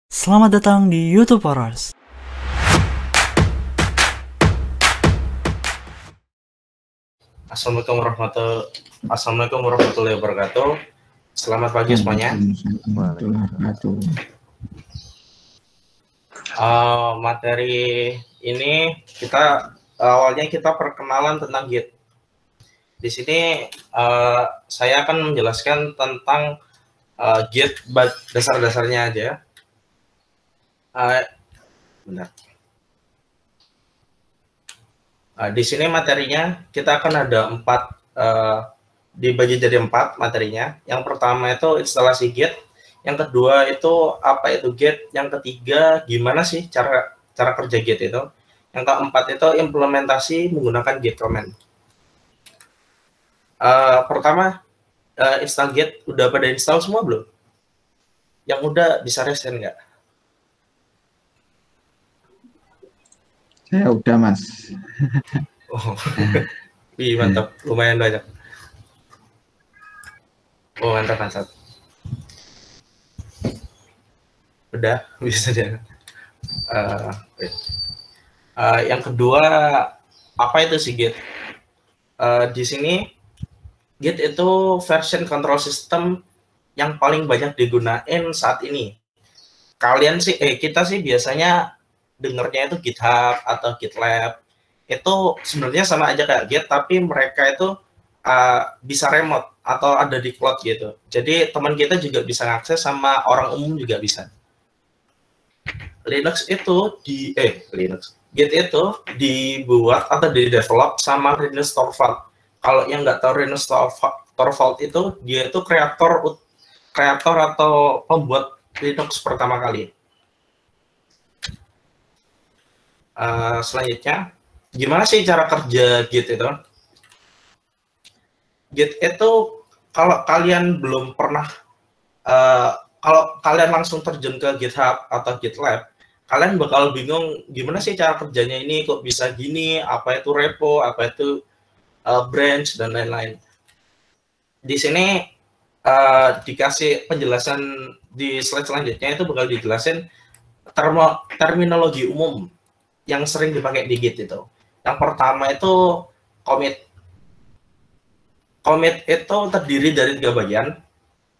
Selamat datang di YouTube Horrors. Assalamualaikum warahmatullahi wabarakatuh. Selamat pagi semuanya. Materi ini awalnya kita perkenalan tentang Git. Di sini saya akan menjelaskan tentang Git dasar-dasarnya aja. Benar. Di sini materinya kita akan ada dibagi jadi 4 materinya. Yang pertama itu instalasi Git, yang kedua itu apa itu Git, yang ketiga gimana sih cara kerja Git itu, yang keempat itu implementasi menggunakan Git command. Pertama, install Git, udah pada install semua belum? Yang udah bisa resen nggak? Saya udah, Mas. Oh, mantap, lumayan banyak. Oh, mantap. Udah, bisa deh. Yang kedua, apa itu sih Git? Di sini, Git itu version control system yang paling banyak digunain saat ini. Kita sih biasanya dengernya itu GitHub atau GitLab. Itu sebenarnya sama aja kayak Git, tapi mereka itu bisa remote atau ada di cloud gitu. Jadi teman kita juga bisa ngakses, sama orang umum juga bisa. Git itu dibuat atau di-develop sama Linus Torvald. Kalau yang nggak tahu Linus Torvald itu, dia itu kreator atau pembuat Linux pertama kali. Selanjutnya, gimana sih cara kerja Git itu? Git itu kalau kalian belum pernah, kalau kalian langsung terjun ke GitHub atau GitLab, kalian bakal bingung gimana sih cara kerjanya ini, kok bisa gini, apa itu repo, apa itu branch, dan lain-lain. Di sini dikasih penjelasan di slide selanjutnya, itu bakal dijelasin terminologi umum yang sering dipakai di Git itu. Yang pertama itu commit. Commit itu terdiri dari 3 bagian.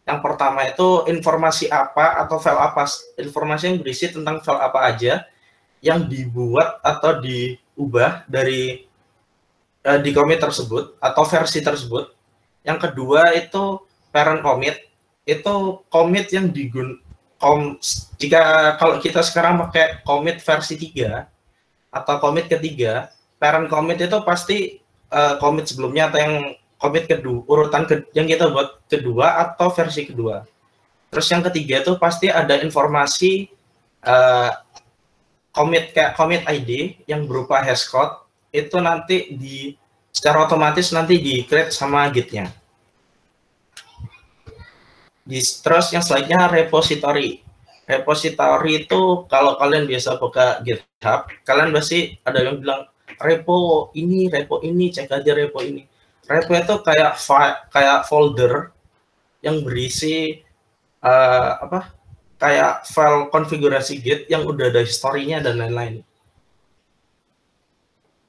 Yang pertama itu informasi apa atau file apa, informasi yang berisi tentang file apa aja yang dibuat atau diubah dari di commit tersebut atau versi tersebut. Yang kedua itu parent commit. Itu commit yang kalau kita sekarang pakai commit versi 3 atau commit ketiga, parent commit itu pasti commit sebelumnya atau yang commit kedua, yang kita buat kedua atau versi kedua. Terus yang ketiga itu pasti ada informasi commit ID yang berupa hashcode, itu nanti secara otomatis nanti di-create sama Git-nya. Terus yang selanjutnya repository. Repository itu kalau kalian biasa buka GitHub, kalian pasti ada yang bilang repo ini, cek aja repo ini. Repo itu kayak folder yang berisi kayak file konfigurasi Git yang udah ada historinya dan lain-lain.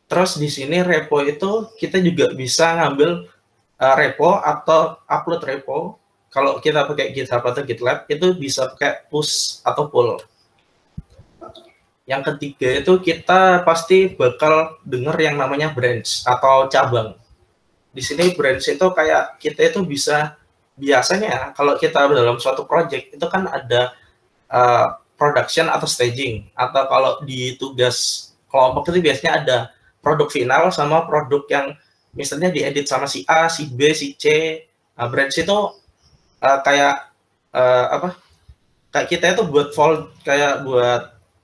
Terus di sini repo itu kita juga bisa ngambil repo atau upload repo. Kalau kita pakai GitHub atau GitLab, itu bisa pakai push atau pull. Yang ketiga itu kita pasti bakal dengar yang namanya branch atau cabang. Di sini branch itu kayak kita itu bisa, biasanya kalau kita dalam suatu project itu kan ada production atau staging, atau kalau di tugas kelompok itu biasanya ada produk final sama produk yang misalnya diedit sama si A, si B, si C. Branch itu kayak kita itu buat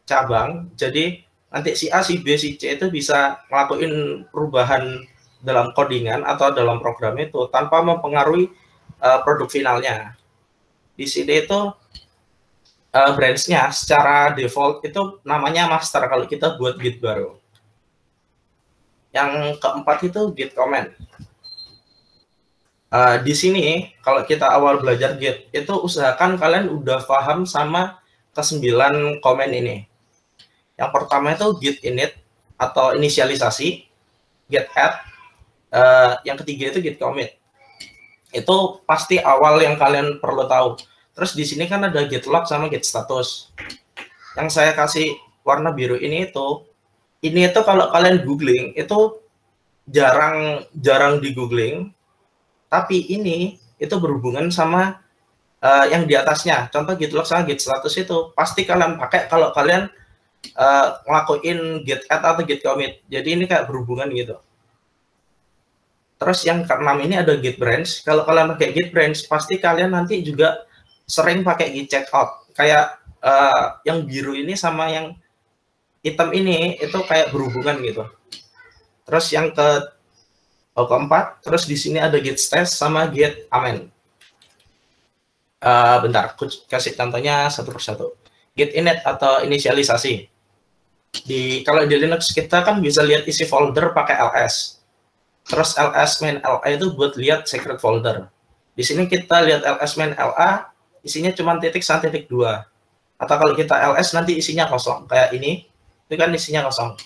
cabang. Jadi nanti si A, si B, si C itu bisa ngelakuin perubahan dalam codingan atau dalam program itu tanpa mempengaruhi produk finalnya. Di sini itu branch-nya secara default itu namanya master kalau kita buat Git baru. Yang keempat itu Git command. Di sini kalau kita awal belajar Git itu usahakan kalian udah paham sama ke 9 komen ini. Yang pertama itu git init atau inisialisasi, git add, yang ketiga itu git commit. Itu pasti awal yang kalian perlu tahu. Terus di sini kan ada git log sama git status. Yang saya kasih warna biru ini itu kalau kalian googling itu jarang di googling, tapi ini itu berhubungan sama yang di atasnya. Contoh git log sama git status itu pasti kalian pakai kalau kalian ngelakuin git add atau git commit. Jadi ini kayak berhubungan gitu. Terus yang keenam ini ada git branch. Kalau kalian pakai git branch, pasti kalian nanti juga sering pakai git checkout. Kayak yang biru ini sama yang hitam ini itu kayak berhubungan gitu. Terus yang keempat, terus di sini ada git stash sama git amen. Bentar, aku kasih contohnya satu persatu. Git init atau inisialisasi. Kalau di Linux kita kan bisa lihat isi folder pakai ls. Terus ls main la itu buat lihat secret folder. Di sini kita lihat ls main la, isinya cuma titik sama titik 2. Atau kalau kita ls nanti isinya kosong. Kayak ini, itu kan isinya kosong.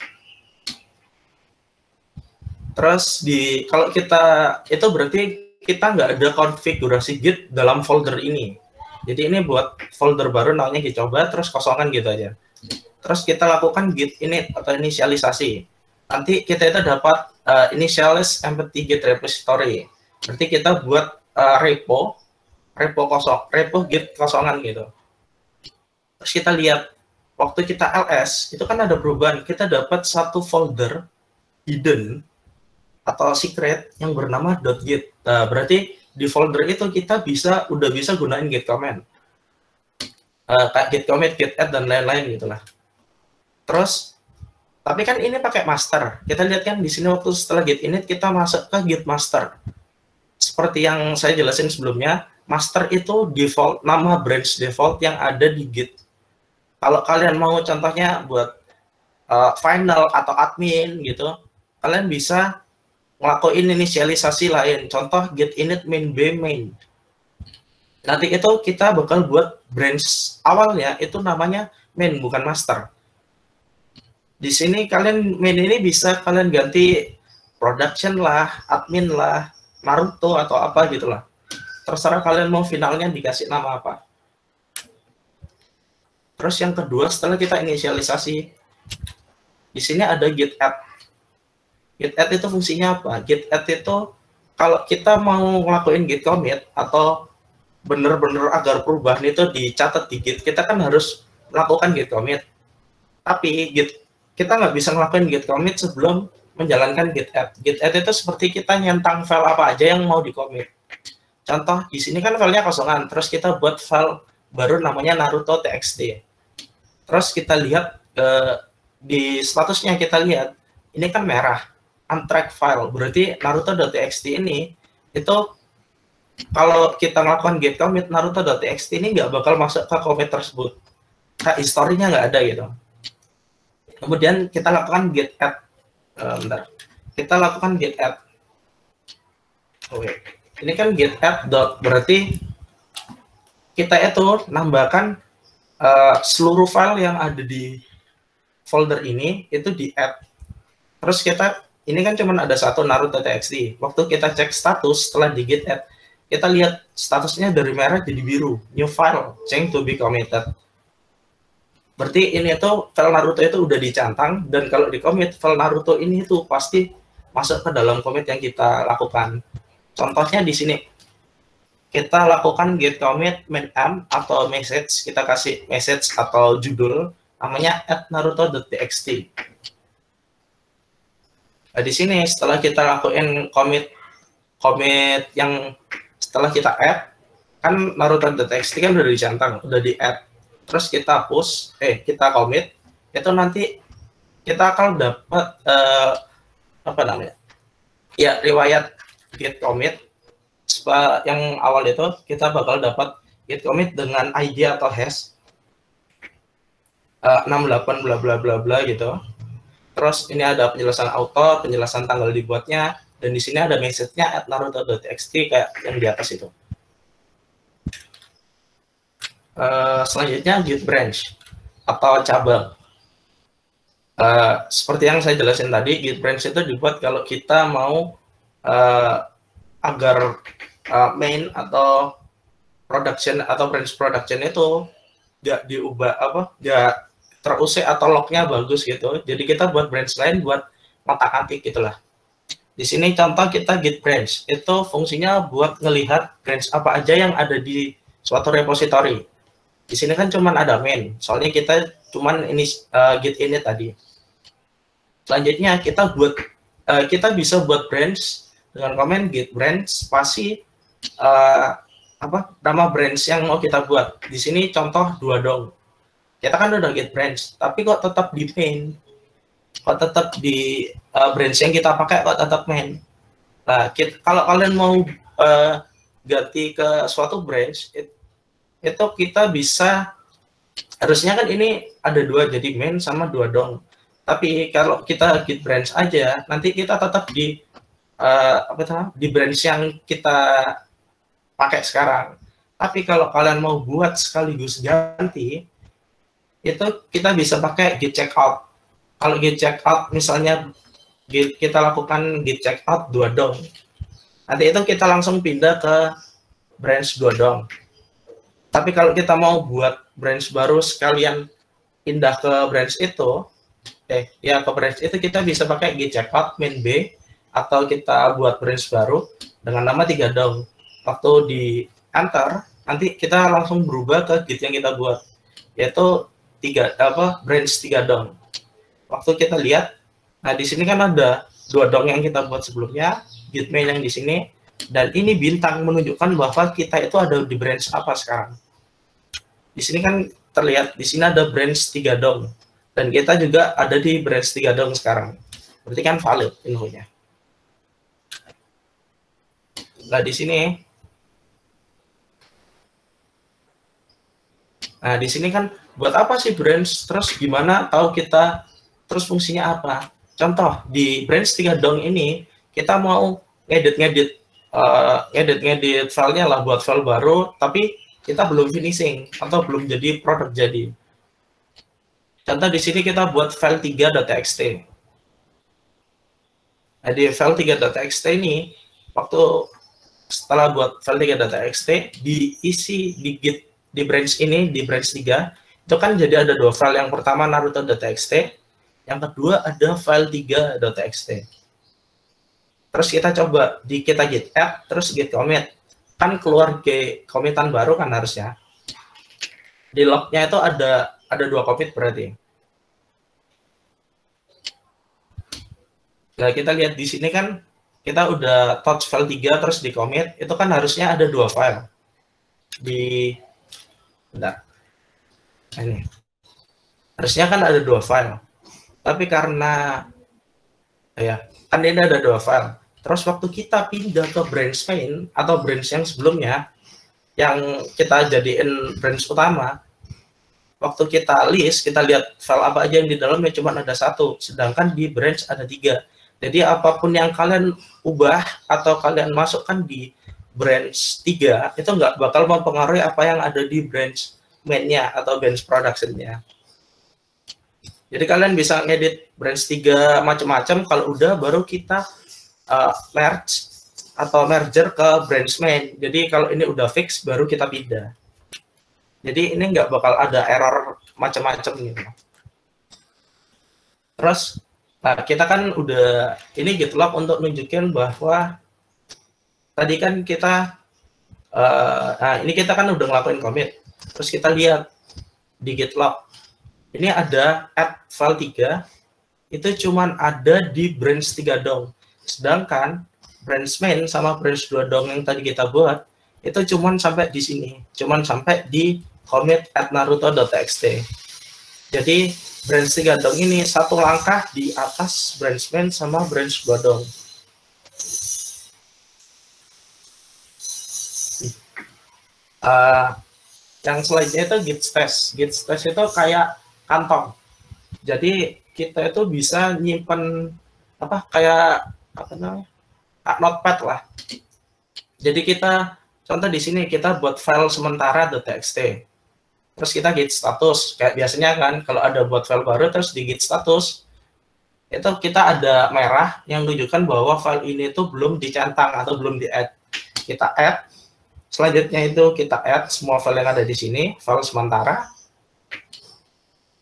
Terus kalau kita, itu berarti kita nggak ada konfigurasi git dalam folder ini. Jadi ini buat folder baru namanya git coba, terus kosongan gitu aja. Terus kita lakukan git init atau inisialisasi. Nanti kita itu dapat initialize empty git repository. Berarti kita buat repo git kosongan gitu. Terus kita lihat waktu kita ls itu kan ada perubahan. Kita dapat satu folder hidden atau secret yang bernama .git. Nah, berarti di folder itu kita udah bisa gunain git command, kayak git commit, git add dan lain-lain gitulah. Terus tapi kan ini pakai master. Kita lihat kan di sini waktu setelah git init kita masuk ke git master. Seperti yang saya jelasin sebelumnya, master itu default nama branch default yang ada di git. Kalau kalian mau contohnya buat final atau admin gitu, kalian bisa ngelakuin inisialisasi lain. Contoh git init main b main. Nanti itu kita bakal buat branch awalnya itu namanya main bukan master. Di sini kalian main ini bisa kalian ganti production lah, admin lah, Naruto atau apa gitulah. Terserah kalian mau finalnya dikasih nama apa. Terus yang kedua setelah kita inisialisasi, di sini ada git add. Git add itu fungsinya apa? Git add itu kalau kita mau ngelakuin git commit atau bener-bener agar perubahan itu dicatat di git, kita kan harus melakukan git commit. Tapi kita nggak bisa ngelakuin git commit sebelum menjalankan git add. Git add itu seperti kita nyentang file apa aja yang mau di commit. Contoh di sini kan filenya kosongan, terus kita buat file baru namanya naruto.txt. Terus kita lihat di statusnya kita lihat ini kan merah, untracked file. Berarti naruto.txt ini itu kalau kita melakukan git commit naruto.txt ini nggak bakal masuk ke commit tersebut. Nah, historinya nggak ada gitu. Kemudian kita lakukan git add. Bentar. Kita lakukan git add. Oke. Ini kan git add dot, berarti kita itu nambahkan seluruh file yang ada di folder ini itu di add. Terus ini kan cuma ada satu naruto.txt. Waktu kita cek status setelah di git add, kita lihat statusnya dari merah jadi biru. New file, change to be committed. Berarti ini tuh file Naruto itu udah dicantang, dan kalau di commit file Naruto ini tuh pasti masuk ke dalam commit yang kita lakukan. Contohnya di sini. Kita lakukan git commit main m atau message, kita kasih message atau judul namanya @naruto.txt. Nah, di sini setelah kita lakuin commit yang setelah kita add, kan naruto.txt kan udah dicantang, udah di add. Terus kita kita commit, itu nanti kita akan dapat apa namanya? Ya, riwayat git commit. Yang awal itu kita bakal dapat git commit dengan ID atau hash 68 bla bla bla bla gitu. Terus ini ada penjelasan author, penjelasan tanggal dibuatnya, dan di sini ada message-nya @naruto.txt kayak yang di atas itu. Selanjutnya git branch atau cabang. Seperti yang saya jelasin tadi, git branch itu dibuat kalau kita mau agar main atau production atau branch production itu nggak diubah nggak terusik atau lognya bagus gitu. Jadi kita buat branch lain buat ngotak-atik gitulah. Di sini contoh kita git branch itu fungsinya buat ngelihat branch apa aja yang ada di suatu repository. Di sini kan cuman ada main, soalnya kita cuman ini git ini tadi. Selanjutnya kita bisa buat branch dengan komen git branch spasi nama branch yang mau kita buat. Di sini contoh 2 dong. Kita kan udah git branch, tapi kok tetap di main, kok tetap di branch yang kita pakai kok tetap main. Nah, kalau kalian mau ganti ke suatu branch, itu kita bisa, harusnya kan ini ada 2, jadi main sama 2 dong. Tapi kalau kita git branch aja, nanti kita tetap di di branch yang kita pakai sekarang. Tapi kalau kalian mau buat sekaligus ganti, itu kita bisa pakai git checkout. Kalau git checkout misalnya kita lakukan git checkout 2 dong, nanti itu kita langsung pindah ke branch 2 dong. Tapi kalau kita mau buat branch baru sekalian pindah ke branch itu, ke branch itu kita bisa pakai git checkout main B, atau kita buat branch baru dengan nama 3 dong. Waktu di enter, nanti kita langsung berubah ke git yang kita buat, yaitu branch 3 dong. Waktu kita lihat, nah di sini kan ada 2 dong yang kita buat sebelumnya, git main yang di sini, dan ini bintang menunjukkan bahwa kita itu ada di branch apa sekarang. Di sini kan terlihat, di sini ada branch 3 dong, dan kita juga ada di branch 3 dong sekarang. Berarti kan valid infonya. Nah di sini kan buat apa sih branch? Terus gimana tahu kita terus fungsinya apa? Contoh di branch 3 dong ini kita mau ngedit filenya lah, buat file baru, tapi kita belum finishing atau belum jadi produk jadi. Contoh di sini kita buat file 3.txt. Nah, di file 3.txt ini, waktu setelah buat file 3.txt, diisi di git di branch ini, di branch 3, itu kan jadi ada 2 file. Yang pertama naruto.txt, yang kedua ada file 3.txt. Terus kita coba kita git add, terus git commit, kan keluar commitan baru kan harusnya. Di lognya itu ada 2 commit berarti. Nah kita lihat di sini kan kita udah touch file 3 terus di commit, itu kan harusnya ada 2 file. Ini harusnya kan ada 2 file, tapi karena kan ini ada 2 file. Terus waktu kita pindah ke branch main atau branch yang sebelumnya, yang kita jadiin branch utama, waktu kita list, kita lihat file apa aja yang di dalamnya cuma ada 1, sedangkan di branch ada 3. Jadi apapun yang kalian ubah atau kalian masukkan di branch 3, itu nggak bakal mempengaruhi apa yang ada di branch main-nya atau branch production-nya. Jadi kalian bisa ngedit branch 3 macam-macam, kalau udah baru kita merge atau merger ke branch main. Jadi kalau ini udah fix, baru kita pindah. Jadi ini nggak bakal ada error macam-macam gitu. Terus, kita kan udah, ini GitLab untuk nunjukin bahwa tadi kan kita, ini kita kan udah ngelakuin commit. Terus kita lihat di GitLab, ini ada add file 3, itu cuman ada di branch 3 dong. Sedangkan branch main sama branch 2 dong yang tadi kita buat, itu cuman sampai di sini, cuman sampai di commit at naruto.txt. Jadi branch 3 dong ini 1 langkah di atas branch main sama branch 2 dong. Yang selanjutnya itu git stash. Git stash itu kayak kantong. Jadi kita itu bisa nyimpen notepad lah. Jadi kita contoh di sini kita buat file sementara .txt. terus kita git status. Kayak biasanya kan kalau ada buat file baru terus di git status, itu kita ada merah yang menunjukkan bahwa file ini tuh belum dicentang atau belum di-add. Kita add, selanjutnya itu kita add semua file yang ada di sini, file sementara.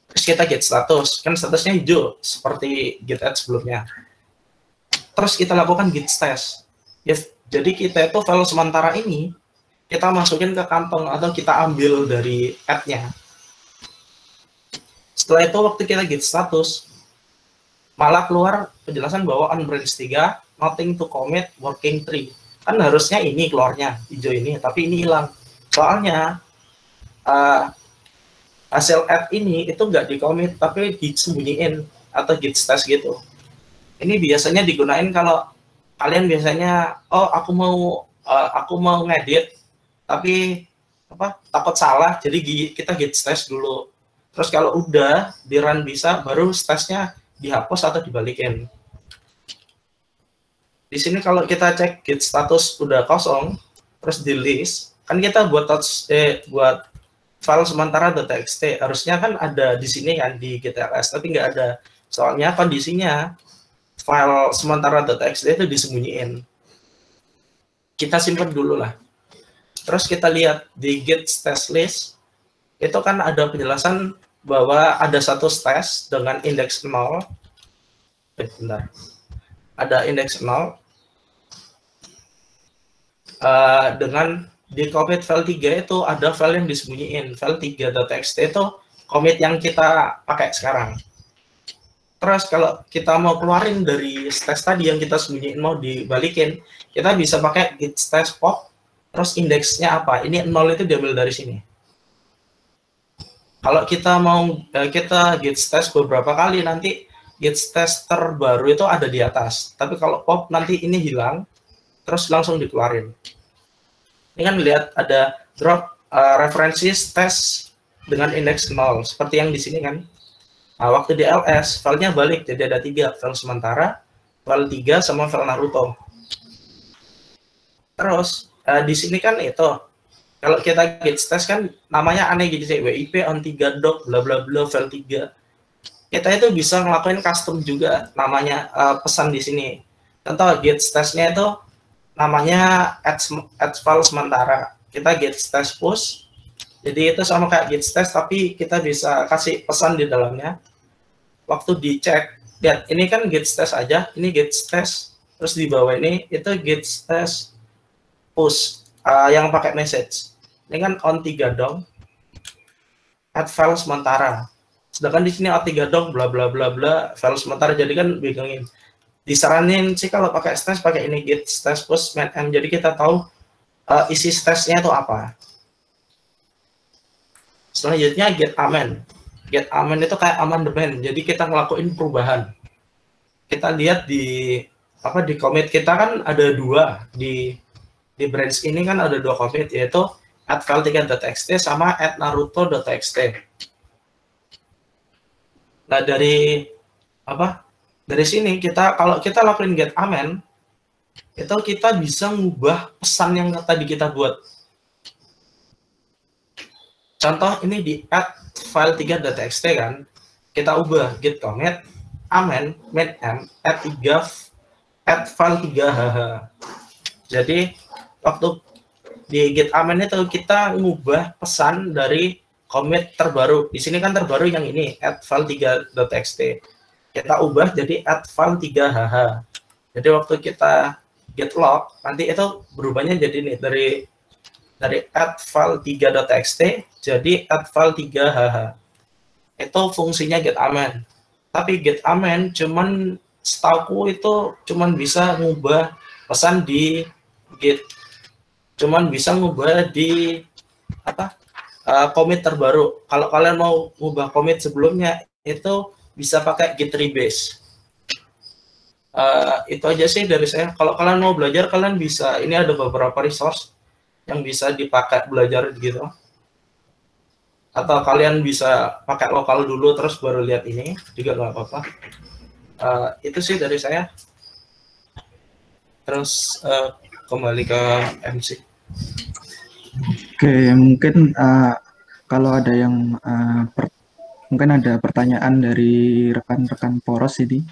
Terus kita git status, kan statusnya hijau seperti git add sebelumnya. Terus kita lakukan git stash. Yes, jadi kita itu file sementara ini kita masukin ke kantong atau kita ambil dari add-nya. Setelah itu waktu kita git status, malah keluar penjelasan bahwa on branch 3, nothing to commit, working tree. Kan harusnya ini keluarnya, hijau ini, tapi ini hilang. Soalnya hasil add ini itu nggak di-commit, tapi disembunyiin atau git stash gitu. Ini biasanya digunain kalau kalian biasanya, oh aku mau ngedit, tapi takut salah, jadi kita git stash dulu. Terus kalau udah di run bisa, baru stashnya dihapus atau dibalikin. Di sini kalau kita cek git status udah kosong, terus di list, kan kita buat file sementara .txt, harusnya kan ada di sini kan di git.ls, tapi nggak ada. Soalnya kondisinya file sementara .txt itu disembunyiin. Kita simpan dulu lah. Terus kita lihat di git stash list, itu kan ada penjelasan bahwa ada satu stash dengan indeks 0. Bentar. Ada indeks 0. Dengan di commit file 3 itu ada file yang disembunyiin. File 3.txt itu commit yang kita pakai sekarang. Terus kalau kita mau keluarin dari stash tadi yang kita sembunyiin mau dibalikin, kita bisa pakai git stash pop. Terus indeksnya apa? Ini 0 itu diambil dari sini. Kalau kita mau kita git stash beberapa kali, nanti git stash terbaru itu ada di atas. Tapi kalau pop nanti ini hilang, terus langsung dikeluarin. Ini kan lihat ada drop referensi stash dengan indeks 0, seperti yang di sini kan. Nah, waktu di ls, filenya balik, jadi ada 3, file sementara, file 3, sama file Naruto. Terus, di sini kan itu, kalau kita git stash kan namanya aneh gitu sih, wip on 3 doc bla bla bla file 3. Kita itu bisa ngelakuin custom juga namanya pesan di sini. Contoh git stash-nya itu namanya add file sementara. Kita git stash push. Jadi itu sama kayak git stash tapi kita bisa kasih pesan di dalamnya. Waktu dicek, lihat ini kan git stash aja, ini git stash, terus di bawah ini itu git stash push yang pakai message. Ini kan on 3 dong, add file sementara. Sedangkan di sini on 3 dong bla bla bla bla file sementara, jadi kan bingungin. Disaranin sih kalau pakai stash pakai ini git stash push main m, jadi kita tahu isi stashnya itu apa. Selanjutnya get amend. Get amend itu kayak amandemen, jadi kita ngelakuin perubahan. Kita lihat di commit kita kan ada 2 di branch ini kan ada 2 commit, yaitu add file 3.txt sama add naruto.txt. Nah dari sini kalau kita lakuin get amend, itu kita bisa ngubah pesan yang tadi kita buat. Contoh ini di add file 3.txt kan, kita ubah git commit amend main m add file 3hh. Jadi waktu di git amend itu kita ngubah pesan dari commit terbaru. Di sini kan terbaru yang ini add file 3.txt. Kita ubah jadi add file 3hh. Jadi waktu kita git log nanti itu berubahnya jadi nih dari add file 3.txt jadi add file 3hh. Itu fungsinya get amend. Tapi get amend cuman setauku itu cuman bisa ngubah pesan di git. Cuman bisa ngubah di commit terbaru. Kalau kalian mau ngubah commit sebelumnya itu bisa pakai git rebase. Itu aja sih dari saya. Kalau kalian mau belajar kalian bisa, ini ada beberapa resource yang bisa dipakai belajar gitu. Atau kalian bisa pakai lokal dulu terus baru lihat ini juga nggak apa-apa. Itu sih dari saya. Terus kembali ke MC. Oke, mungkin kalau ada yang mungkin ada pertanyaan dari rekan-rekan poros ini,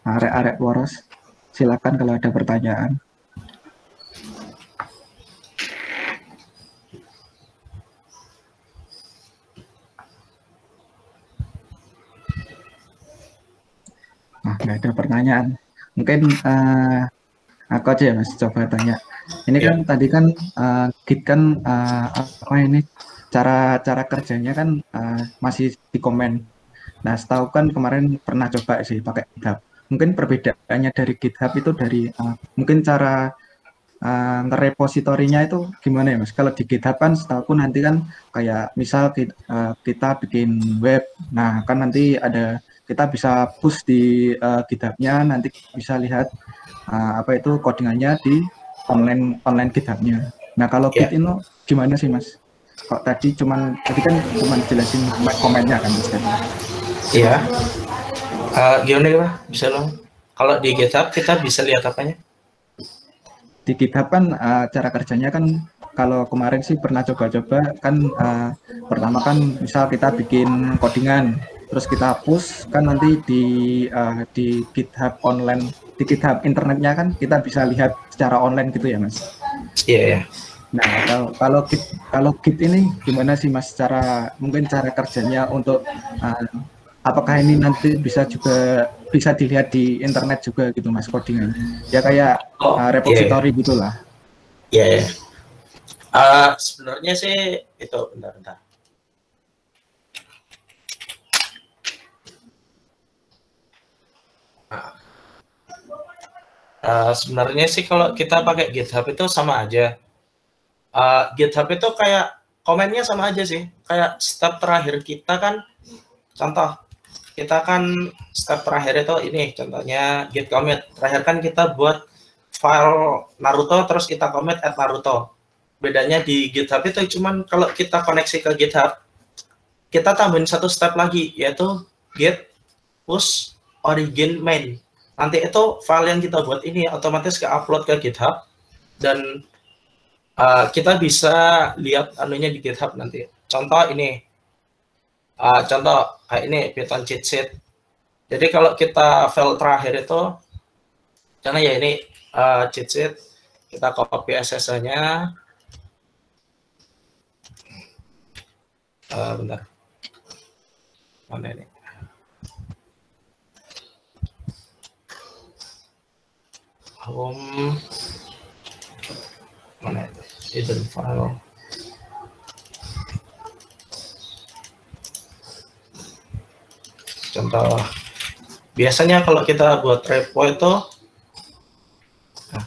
arek-arek poros, silakan kalau ada pertanyaan. Nah, nggak ada pertanyaan. Mungkin aku aja ya Mas, coba tanya. Ini kan tadi kan Git kan apa ini cara kerjanya kan masih di komen. Nah, setahu kan kemarin pernah coba sih pakai GitHub. Mungkin perbedaannya dari GitHub itu dari mungkin cara ngerepositorinya itu gimana ya Mas? Kalau di GitHub kan setahu nanti kan kayak misal kita bikin web, nah kan nanti ada kita bisa push di GitHub-nya, nanti bisa lihat apa itu codingannya di online GitHub-nya. Nah kalau Git itu gimana sih Mas? Kok tadi tadi kan cuman jelasin komennya kan Mas? Iya. Gimana ya, bisa dong? Kalau di GitHub kita bisa lihat apanya? Di GitHub kan cara kerjanya kan kalau kemarin sih pernah coba-coba kan pertama kan misal kita bikin codingan, terus kita push kan nanti di GitHub online, di GitHub internetnya kan kita bisa lihat secara online gitu ya Mas? Iya. Yeah. Nah kalau Git ini gimana sih Mas mungkin cara kerjanya untuk apakah ini nanti bisa dilihat di internet juga gitu Mas codingan? Ya kayak repository gitulah. Iya. Sebenarnya sih itu bentar. Sebenarnya sih kalau kita pakai GitHub itu sama aja. GitHub itu kayak komennya sama aja sih. Kayak step terakhir kita kan, contoh kita kan step terakhir itu ini contohnya git commit. Terakhir kan kita buat file Naruto terus kita commit at Naruto. Bedanya di GitHub itu cuman kalau kita koneksi ke GitHub, kita tambahin satu step lagi yaitu git push origin main. Nanti itu file yang kita buat ini otomatis ke-upload ke GitHub dan kita bisa lihat anunya di GitHub nanti. Contoh ini, contoh kayak ini Python cheat sheet. Jadi kalau kita file terakhir itu, karena ya ini cheat sheet, kita copy SSH-nya. Bentar, mana ini? Home, mana itu? Hidden file. Contoh, biasanya kalau kita buat repo itu, nah,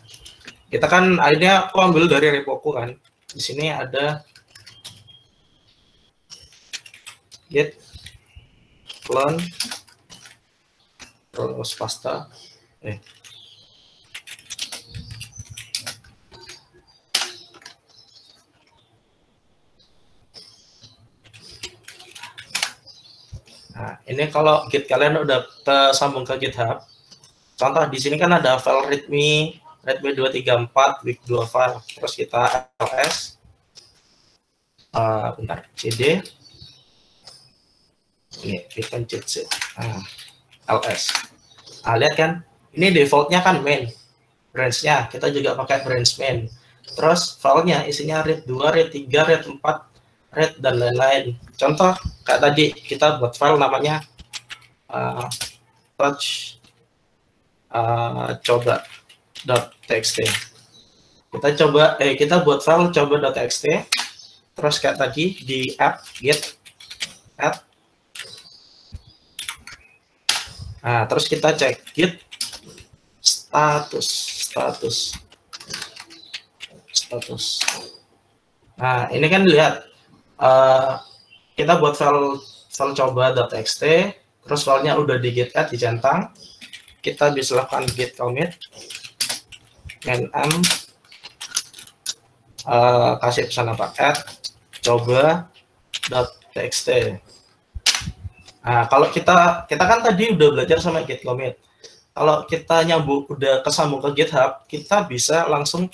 kita kan akhirnya aku ambil dari repoku kan. Di sini ada git clone terus pasta. Nah, ini kalau Git kalian udah tersambung ke GitHub, contoh di sini kan ada file readme 234 week 2 file, terus kita ls, bentar, cd, ini Python cheat sheet, ls. Lihat kan, ini defaultnya kan main, branch-nya kita juga pakai branch main, terus filenya isinya read 2, read 3, read 4, read dan lain-lain. Contoh kayak tadi kita buat file namanya touch coba.txt. Kita buat file coba.txt. Terus kayak tadi di app git add. Nah, terus kita cek git status. Nah, ini kan lihat kita buat file coba.txt, terus filenya udah di git add dicentang, kita bisa lakukan git commit nm kasih pesan apa add coba.txt. Nah, kalau kita kan tadi udah belajar sama git commit. Kalau kita nyambung udah kesambung ke GitHub, kita bisa langsung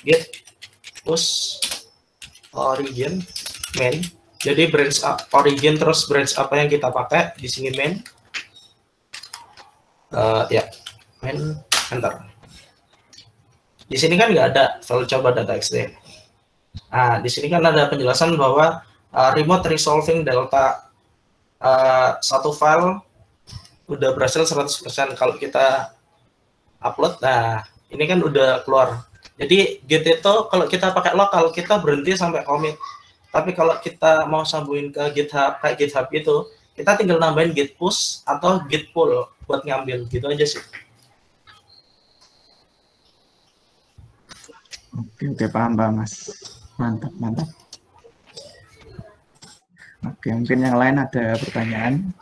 git push origin main Jadi branch origin terus branch apa yang kita pakai di sini main. Ya, main enter. Di sini kan nggak ada file coba.txt. Nah, di sini kan ada penjelasan bahwa remote resolving delta satu file udah berhasil 100% kalau kita upload. Nah, ini kan udah keluar. Jadi Git itu kalau kita pakai lokal kita berhenti sampai commit. Tapi kalau kita mau sambungin ke GitHub kayak GitHub itu, kita tinggal nambahin git push atau git pull buat ngambil, gitu aja sih. Oke, paham Mas. Mantap. Oke, mungkin yang lain ada pertanyaan?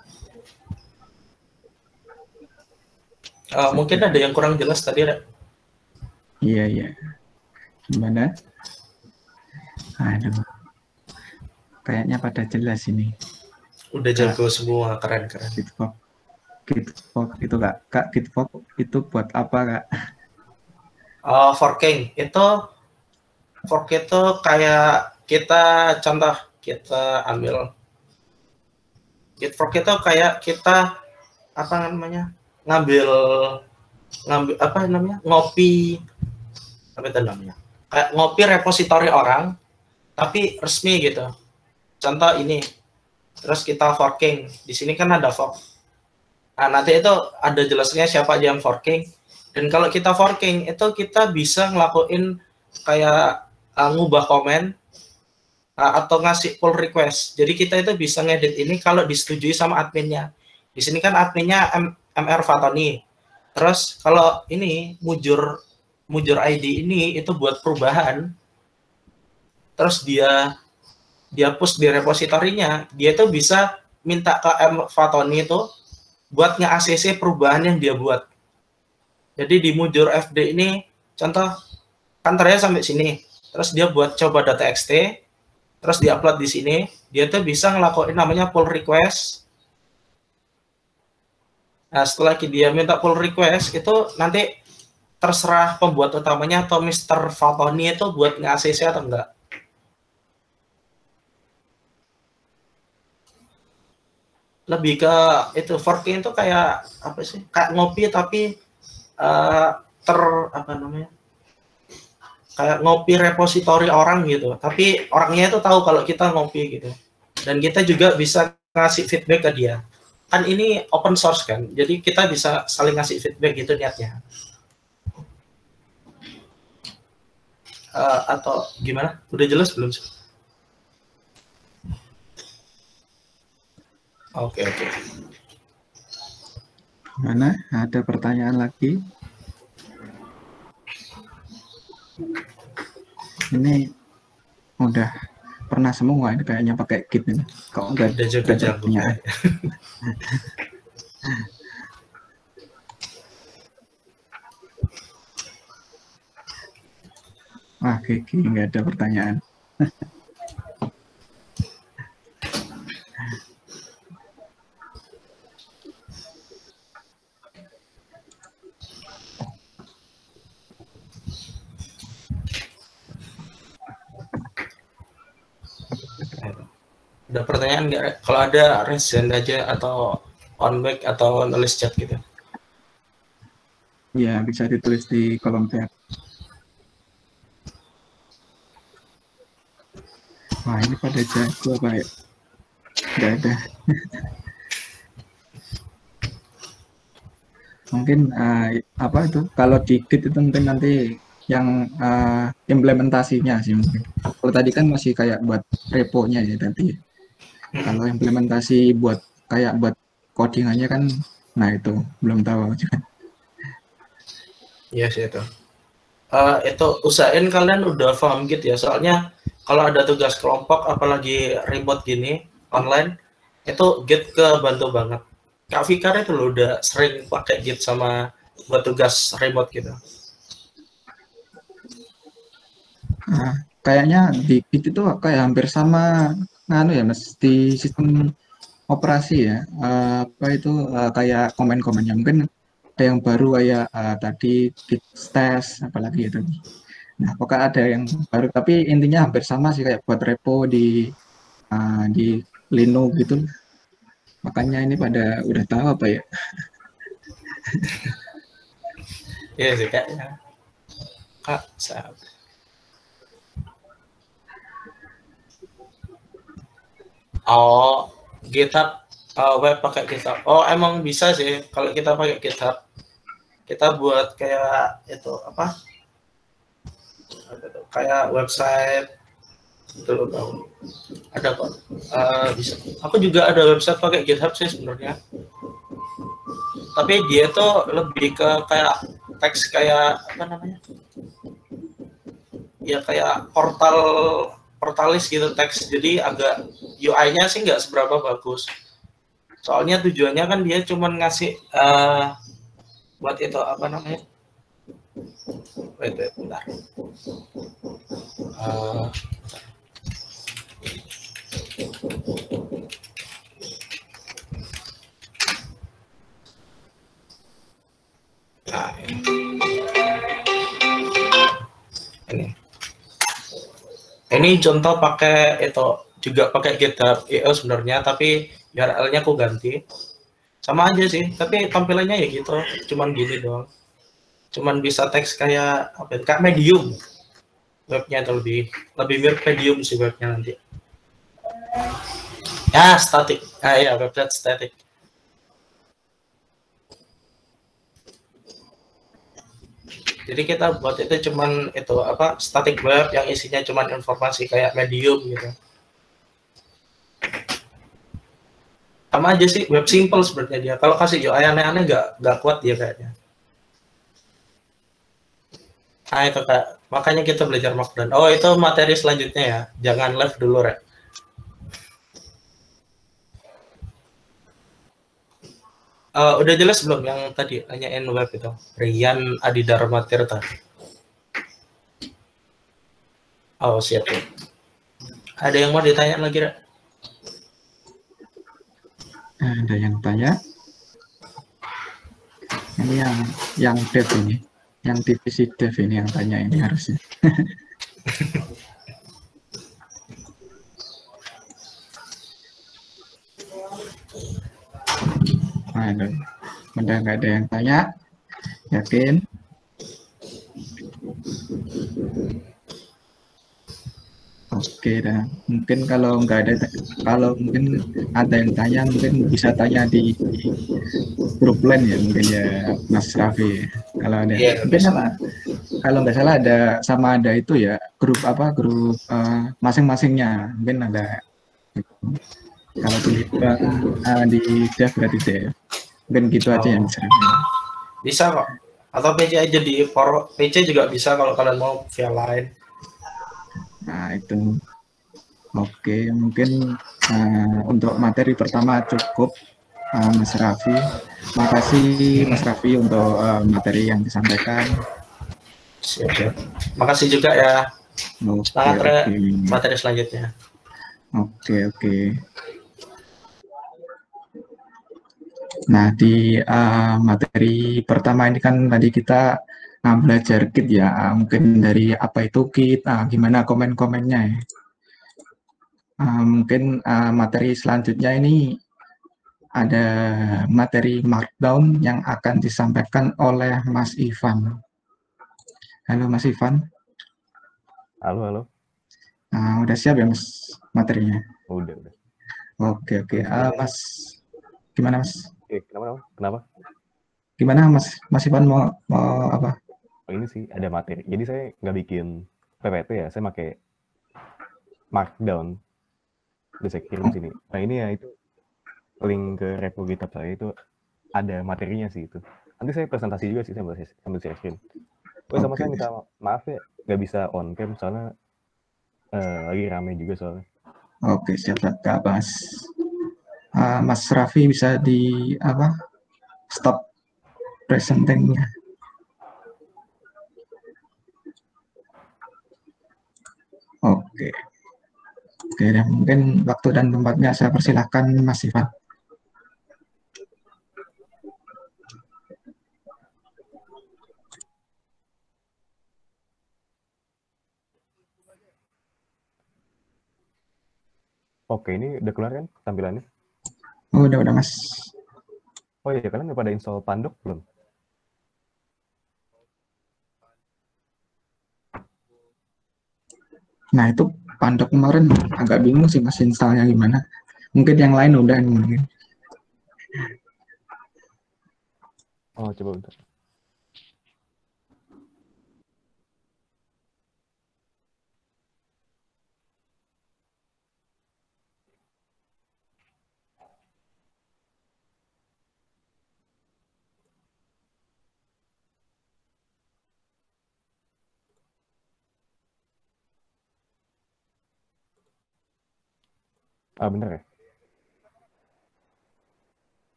Mungkin ada yang kurang jelas tadi, Rek. Iya. Gimana? Aduh. Kayaknya pada jelas ini. Udah jago semua, keren. Gitfog itu Kak, Gitfog itu buat apa Kak? Forking itu kayak kita ambil Git fork itu kayak kita kayak ngopi repositori orang tapi resmi gitu. Contoh ini, terus kita forking. Di sini kan ada fork. Nah, nanti itu ada jelasnya siapa aja yang forking. Dan kalau kita forking, itu kita bisa ngelakuin kayak ngubah komen atau ngasih pull request. Jadi kita itu bisa ngedit ini kalau disetujui sama adminnya. Di sini kan adminnya MR Fatoni. Terus kalau ini mujur ID ini itu buat perubahan. Terus dia push di repositorinya, dia itu bisa minta ke M Fatoni itu buat nge-ACC perubahan yang dia buat. Jadi di mujur FD ini, contoh kantornya sampai sini, terus dia buat coba.txt, terus di-upload di sini, dia tuh bisa ngelakuin namanya pull request. Nah, setelah dia minta pull request, itu nanti terserah pembuat utamanya atau Mr. Fatoni itu buat nge-ACC atau enggak. Lebih ke itu forking itu kayak apa sih? Kayak ngopi tapi kayak ngopi repositori orang gitu. Tapi orangnya itu tahu kalau kita ngopi gitu. Dan kita juga bisa ngasih feedback ke dia. Kan ini open source kan. Jadi kita bisa saling ngasih feedback gitu niatnya. Atau gimana? Udah jelas belum sih? Oke. Mana? Ada pertanyaan lagi? Ini udah pernah semua ini kayaknya pakai Git ini. Kok enggak ada juga pertanyaan? Wah, Gigi nggak ada pertanyaan. Ada pertanyaan nggak? Kalau ada raise hand aja atau on mic atau nulis chat gitu. Ya, bisa ditulis di kolom chat. Wah, ini pada jago apa ya? Nggak ada. Mungkin apa itu? Kalau di Git itu mungkin nanti yang implementasinya sih mungkin. Kalau tadi kan masih kayak buat repo-nya ya tadi. Kalau implementasi buat codingannya kan, nah itu belum tahu juga. Iya sih itu. Itu usahain kalian udah paham Git ya. Soalnya kalau ada tugas kelompok, apalagi remote gini online, itu Git kebantu banget. Kak Fikar itu loh udah sering pakai Git sama buat tugas remote gitu. Nah, kayaknya di Git itu kayak hampir sama ya Mas, di sistem operasi ya. Apa itu kayak komen-komennya mungkin ada yang baru kayak tadi Git stash apalagi itu. Nah, pokoknya ada yang baru tapi intinya hampir sama sih kayak buat repo di di Linux gitu. Makanya ini pada udah tahu apa ya? Iya sih kayaknya. Kak, saat. Oh, GitHub web pakai GitHub. Oh, emang bisa sih kalau kita pakai GitHub. Kita buat kayak itu apa? Kayak website itu loh Bang. Ada kok. Bisa. Aku juga ada website pakai GitHub sih sebenarnya. Tapi dia tuh lebih ke kayak teks kayak apa namanya? Ya kayak portalis gitu teks. Jadi agak UI-nya sih nggak seberapa bagus. Soalnya tujuannya kan dia cuma ngasih buat itu apa namanya? Wait, bentar. Nah, ini contoh pakai itu juga pakai GitHub IO sebenarnya, tapi URL-nya aku ganti. Sama aja sih, tapi tampilannya ya gitu, cuman gini doang. Cuman bisa teks kayak apa? Kayak Medium. Webnya itu lebih mirip Medium sih webnya nanti. Ya, static. Ya, website static. Jadi kita buat itu cuman itu apa static web yang isinya cuman informasi kayak Medium gitu. Sama aja sih web simple sebenarnya dia. Kalau kasih UI aneh-aneh nggak kuat dia kayaknya. Nah itu kak, makanya kita belajar Markdown. Oh itu materi selanjutnya ya, jangan live dulu Rek. Udah jelas belum yang tadi nanyain web itu? Rian Adidharma Tirta. Oh siap ya. Ada yang mau ditanya lagi Rek? Ada yang tanya? Ini yang dev ini, yang divisi dev ini yang tanya ini harusnya. Aduh, udah nggak ada yang tanya, yakin? Oke, dah. Mungkin kalau nggak ada, kalau mungkin ada yang tanya, mungkin bisa tanya di grup lain ya, mungkin ya Mas Raffi. Kalau ada, Iya, mungkin bisa. apa? Kalau nggak salah ada sama ada itu ya grup apa grup masing-masingnya mungkin ada. Kalau di dev berarti dev. Mungkin gitu aja yang bisa. Bisa kok. Atau PC aja di forward. PC juga bisa kalau kalian mau via line. Nah itu oke mungkin untuk materi pertama cukup Mas Raffi. Makasih Mas Raffi untuk materi yang disampaikan. Siap, siap. Makasih juga ya. Semangat Oke, Rek. oke. Materi selanjutnya. Oke, oke. Nah, di materi pertama ini kan tadi kita belajar Git ya, mungkin dari apa itu Git, gimana komen-komennya ya. Mungkin materi selanjutnya ini ada materi Markdown yang akan disampaikan oleh Mas Ivan. Halo Mas Ivan. Halo, halo. Udah siap ya Mas materinya? Udah. Oke, oke. Mas, gimana Mas? Kenapa? Gimana Mas Ivan mau apa? Oh, ini sih ada materi. Jadi saya nggak bikin PPT ya, saya pakai Markdown. Udah saya kirim sini. Nah ini ya itu link ke repo GitHub saya itu ada materinya sih itu. Nanti saya presentasi juga sih sambil share screen. Sama saya minta maaf ya nggak bisa on cam soalnya lagi rame juga soalnya. Oke, siap Kak Mas. Mas Raffi bisa di apa? Stop presentingnya. Oke. Oke, dan mungkin waktu dan tempatnya saya persilahkan Mas Ivan. Oke, ini udah keluar kan tampilannya? Oh, udah Mas. Oh iya, kalian udah pada install Pandok belum? Nah, itu Pandok kemarin agak bingung sih Mas installnya gimana. Mungkin yang lain udah mungkin. Oh, coba bentar. Bener ya?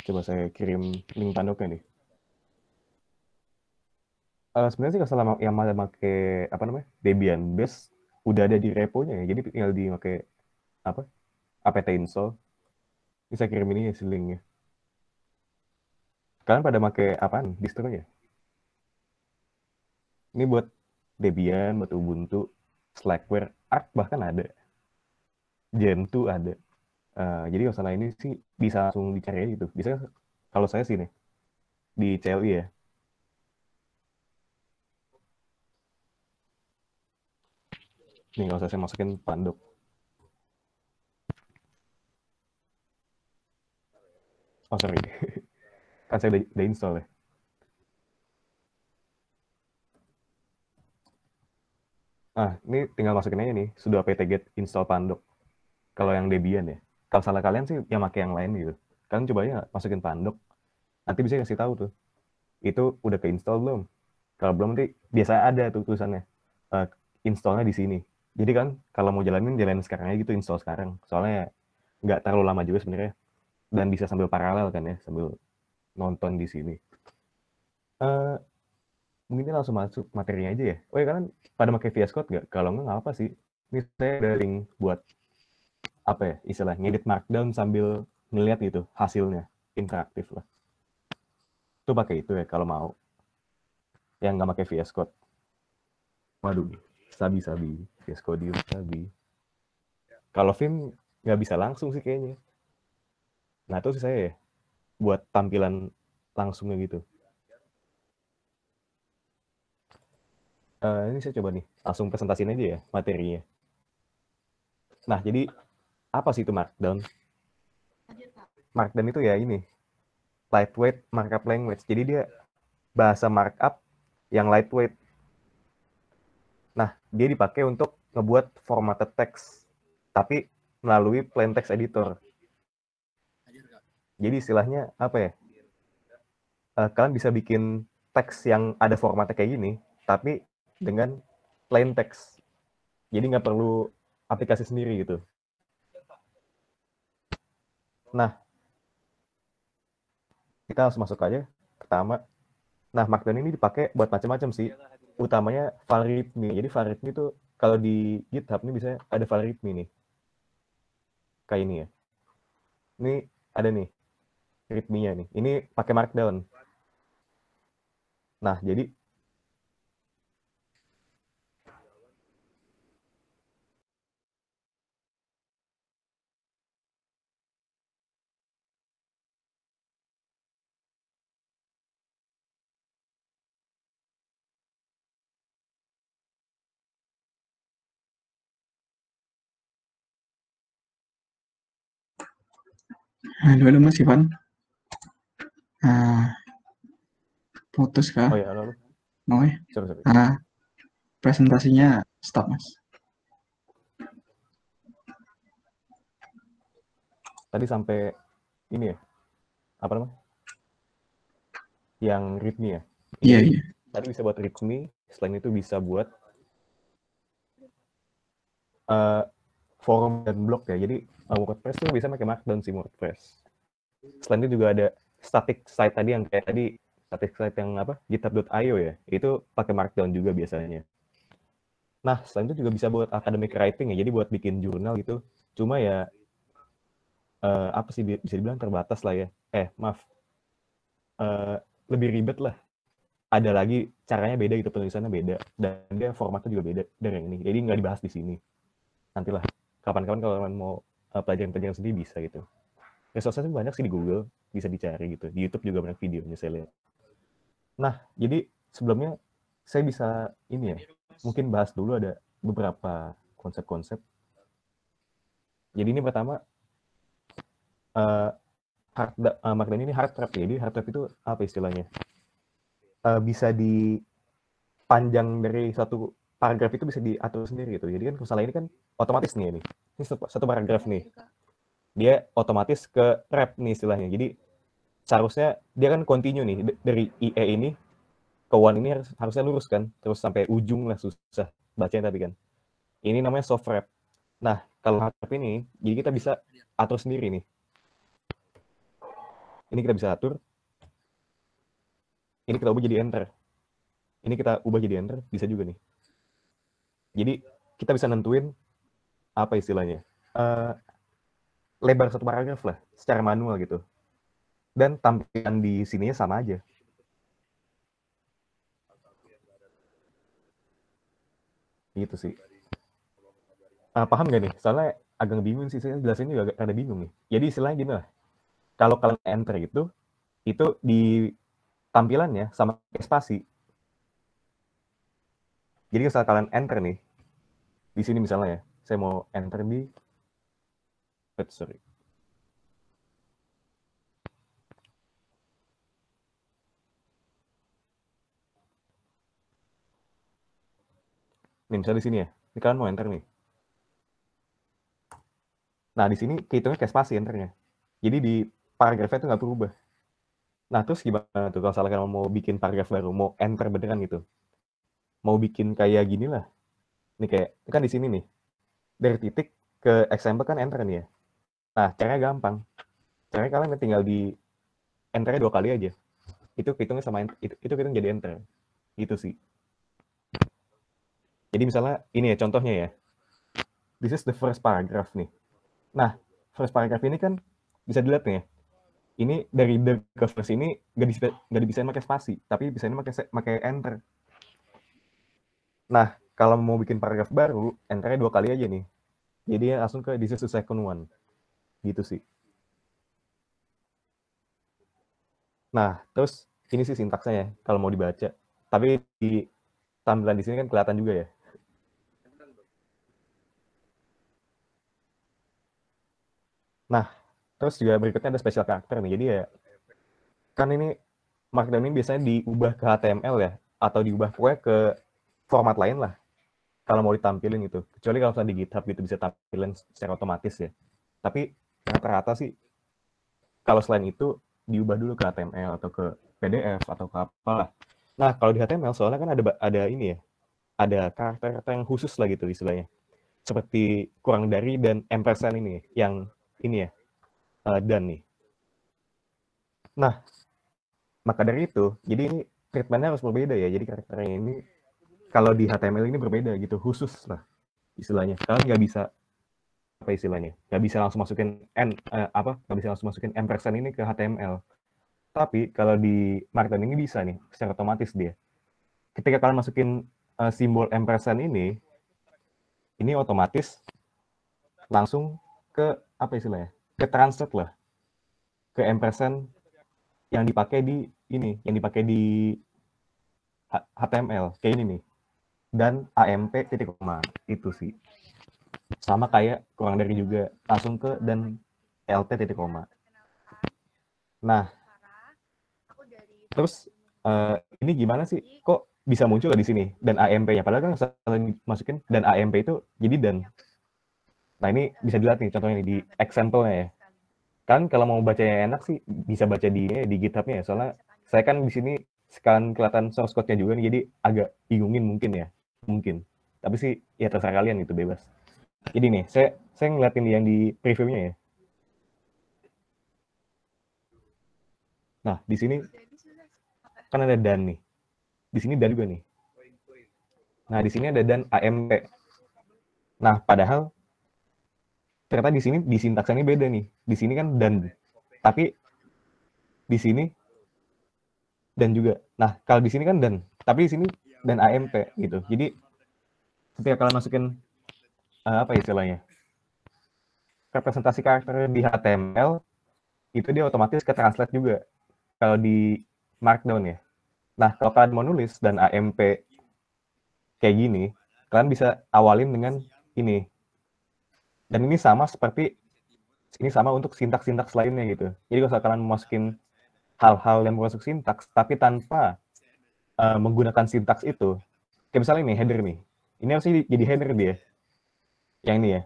Coba saya kirim link Pandoknya nih. Sebenarnya sih kalau yang ada pakai apa namanya Debian base udah ada di repo-nya ya, jadi tinggal di pakai apa apt install. Ini saya kirim ini ya si linknya. Kalian pada pakai apaan distro ya? Ini buat Debian, buat Ubuntu, Slackware, Arch bahkan ada, Gentoo ada. Jadi kalau salah ini sih bisa langsung dicari aja gitu. Bisa kalau saya sih nih di CLI ya. Nih kalau saya masukin Pandok. Oh sorry, kan saya udah install ya. Ini tinggal masukin aja nih, sudo apt-get install Pandok. Kalau yang Debian ya. Kalau salah kalian sih yang pakai yang lain gitu. Kalian coba aja masukin Pandok. Nanti bisa kasih tahu tuh. Itu udah ke-install belum? Kalau belum nanti biasa ada tuh tulisannya. Installnya di sini. Jadi kan kalau mau jalanin sekarang aja gitu, install sekarang. Soalnya nggak terlalu lama juga sebenarnya. Dan bisa sambil paralel kan ya, sambil nonton di sini. Mungkin kita langsung masuk materinya aja ya. Oh ya, kalian pada pakai VS Code nggak? Kalau nggak apa sih. Ini saya ada link buat apa ya istilahnya ngedit markdown sambil ngeliat gitu hasilnya, interaktif lah. Itu pakai itu ya kalau mau, yang nggak pakai VS Code. Waduh, sabi VS Code sabi. Kalau Vim nggak bisa langsung sih kayaknya. Nah itu sih saya ya buat tampilan langsungnya gitu. Ini saya coba nih langsung presentasiin aja ya materinya. Nah jadi apa sih itu markdown? Markdown itu ya ini lightweight markup language. Jadi dia bahasa markup yang lightweight. Nah, dia dipakai untuk ngebuat formatted text, tapi melalui plain text editor. Jadi istilahnya apa ya? Kalian bisa bikin teks yang ada formatnya kayak gini, tapi dengan plain text. Jadi nggak perlu aplikasi sendiri gitu. Nah, kita harus masuk aja. Pertama, nah Markdown ini dipakai buat macam-macam sih. Utamanya file readme. Jadi file readme itu kalau di GitHub ini bisa ada file readme nih. Kayak ini ya. Ini ada nih readme-nya nih. Ini pakai Markdown. Nah, jadi Halo Mas Ivan. Putus kah? oh ya lalu Oh ya. sorry. Presentasinya stop Mas. Tadi sampai ini ya, apa namanya? Yang readme ya. Iya, Jadi iya. tadi bisa buat readme, selain itu bisa buat forum dan blog ya. Jadi WordPress tuh bisa pakai Markdown sih WordPress. Selain itu juga ada static site tadi yang kayak tadi static site yang apa github.io ya. Itu pakai Markdown juga biasanya. Nah, selain itu juga bisa buat academic writing ya. Jadi buat bikin jurnal gitu. Cuma ya apa sih bisa dibilang terbatas lah ya. Maaf. Lebih ribet lah. Ada lagi caranya beda gitu, penulisannya beda, dan dia formatnya juga beda dari yang ini. Jadi nggak dibahas di sini. Nantilah. kapan-kapan kalau kalian mau pelajaran-pelajaran sendiri bisa gitu. Resource-nya banyak sih di Google, bisa dicari gitu. Di YouTube juga banyak videonya saya lihat. Nah, jadi sebelumnya saya bisa ini ya, mungkin bahas dulu ada beberapa konsep-konsep. Jadi ini pertama, Markdown ini hard trap ya. Jadi hard trap itu apa istilahnya? Bisa dipanjang dari satu paragraf itu bisa diatur sendiri gitu. Jadi kan masalah ini kan otomatis nih ini. Ini satu paragraf nih. Dia otomatis ke wrap nih istilahnya. Jadi seharusnya dia kan continue nih dari IE ini ke one ini harusnya lurus kan, terus sampai ujung lah, susah bacanya tapi kan. Ini namanya soft wrap. Nah, kalau hard wrap ini, jadi kita bisa atur sendiri nih. Ini kita bisa atur. Ini kita ubah jadi enter. Ini kita ubah jadi enter, bisa juga nih. Jadi kita bisa nentuin apa istilahnya, lebar satu paragraf lah, secara manual gitu. Dan tampilan di sininya sama aja. Gitu sih. Paham nggak nih? Soalnya agak bingung sih, saya jelasin juga agak ada bingung nih. Jadi istilahnya gini lah, kalau kalian enter itu di tampilannya sama spasi. Jadi kalau kalian enter nih, di sini misalnya ya, saya mau enter di, sorry. Nih misalnya di sini ya, ini kalian mau enter nih. Nah di sini kehitungnya kayak spasi enternya. Jadi di paragrafnya itu nggak berubah. Nah terus gimana tuh kalau misalnya kalian mau bikin paragraf baru, mau enter beneran gitu, mau bikin kayak gini lah. Ini kayak kan di sini nih, dari titik ke example kan enter nih ya. Nah caranya gampang. Caranya kalian tinggal di enternya 2 kali aja. Itu hitungnya sama itu hitung jadi enter. Gitu sih. Jadi misalnya ini ya contohnya ya. This is the first paragraph nih. Nah, first paragraph ini kan bisa dilihat nih ya. Ini dari the ke first ini nggak dibisain pakai spasi, tapi bisa ini pakai enter. Nah, kalau mau bikin paragraf baru, enternya 2 kali aja nih. Jadi langsung ke this is the second one. Gitu sih. Nah, terus ini sih sintaksnya ya, kalau mau dibaca. Tapi di tampilan di sini kan kelihatan juga ya. Nah, terus juga berikutnya ada special character nih. Jadi ya, kan ini Markdown ini biasanya diubah ke HTML ya, atau diubah pokoknya ke format lain lah. Kalau mau ditampilin gitu. Kecuali kalau misalnya di GitHub gitu bisa tampilin secara otomatis ya. Tapi rata-rata sih, kalau selain itu diubah dulu ke HTML atau ke PDF atau ke apalah. Nah, kalau di HTML soalnya kan ada ini ya, ada karakter yang khusus lah gitu istilahnya. Seperti kurang dari dan ampersand ini yang ini ya, dan nih. Nah, maka dari itu, jadi ini treatmentnya harus berbeda ya. Jadi karakternya ini kalau di HTML ini berbeda gitu, khusus lah istilahnya. Kalian nggak bisa apa istilahnya, nggak bisa langsung masukin nggak bisa langsung masukin ampersand ini ke HTML. Tapi kalau di Markdown ini bisa nih, secara otomatis dia. Ketika kalian masukin simbol ampersand ini otomatis langsung ke apa istilahnya, ke translate lah, ke ampersand yang dipakai di ini, yang dipakai di HTML kayak ini nih, dan AMP titik koma itu sih. Sama kayak kurang dari juga langsung ke dan LT titik koma. Nah, terus ini gimana sih? Kok bisa muncul di sini dan AMP-nya? Padahal kan saling masukin dan AMP itu jadi dan. Nah ini bisa dilihat nih contohnya di example-nya ya. Kan kalau mau bacanya enak sih bisa baca di GitHub-nya ya. Soalnya saya kan di sini sekalian kelihatan source code-nya juga nih, jadi agak bingungin mungkin ya. Mungkin. Tapi sih ya terserah kalian gitu, bebas. Jadi nih, saya ngeliatin yang di preview-nya ya. Nah, di sini kan ada dan nih. Di sini dan juga nih. Nah, di sini ada dan AMP. Nah, padahal ternyata di sini di sintaksnya beda nih. Di sini kan dan, tapi di sini dan juga. Nah, kalau di sini kan dan, tapi di sini dan AMP gitu. Jadi ketika kalian masukin apa istilahnya, representasi karakter di HTML itu dia otomatis ke translate juga kalau di Markdown ya. Nah, kalau kalian mau nulis dan AMP kayak gini, kalian bisa awalin dengan ini. Dan ini sama untuk sintaks-sintaks lainnya gitu. Jadi kalau kalian masukin hal-hal yang masuk sintaks, tapi tanpa menggunakan sintaks itu, kayak misalnya ini header nih. Ini harusnya jadi header dia. Yang ini ya.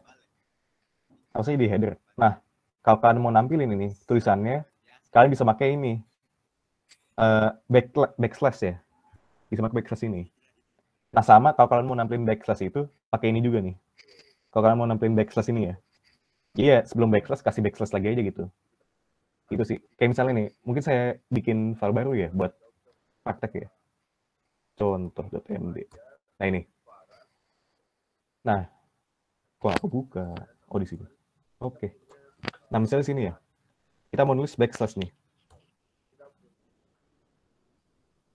Harusnya jadi header. Nah, kalau kalian mau nampilin ini tulisannya, kalian bisa pakai ini backslash ya. Bisa pakai backslash ini. Nah, sama kalau kalian mau nampilin backslash itu, pakai ini juga nih. Kalau kalian mau nampilin backslash ini ya. Iya, sebelum backslash, kasih backslash lagi aja gitu. Itu sih. Kayak misalnya nih, mungkin saya bikin file baru ya, buat praktek ya. Contoh.md. Nah, ini. Nah, kok aku buka? Oh, di sini. Oke. Nah, misalnya sini ya. Kita mau nulis backslash nih.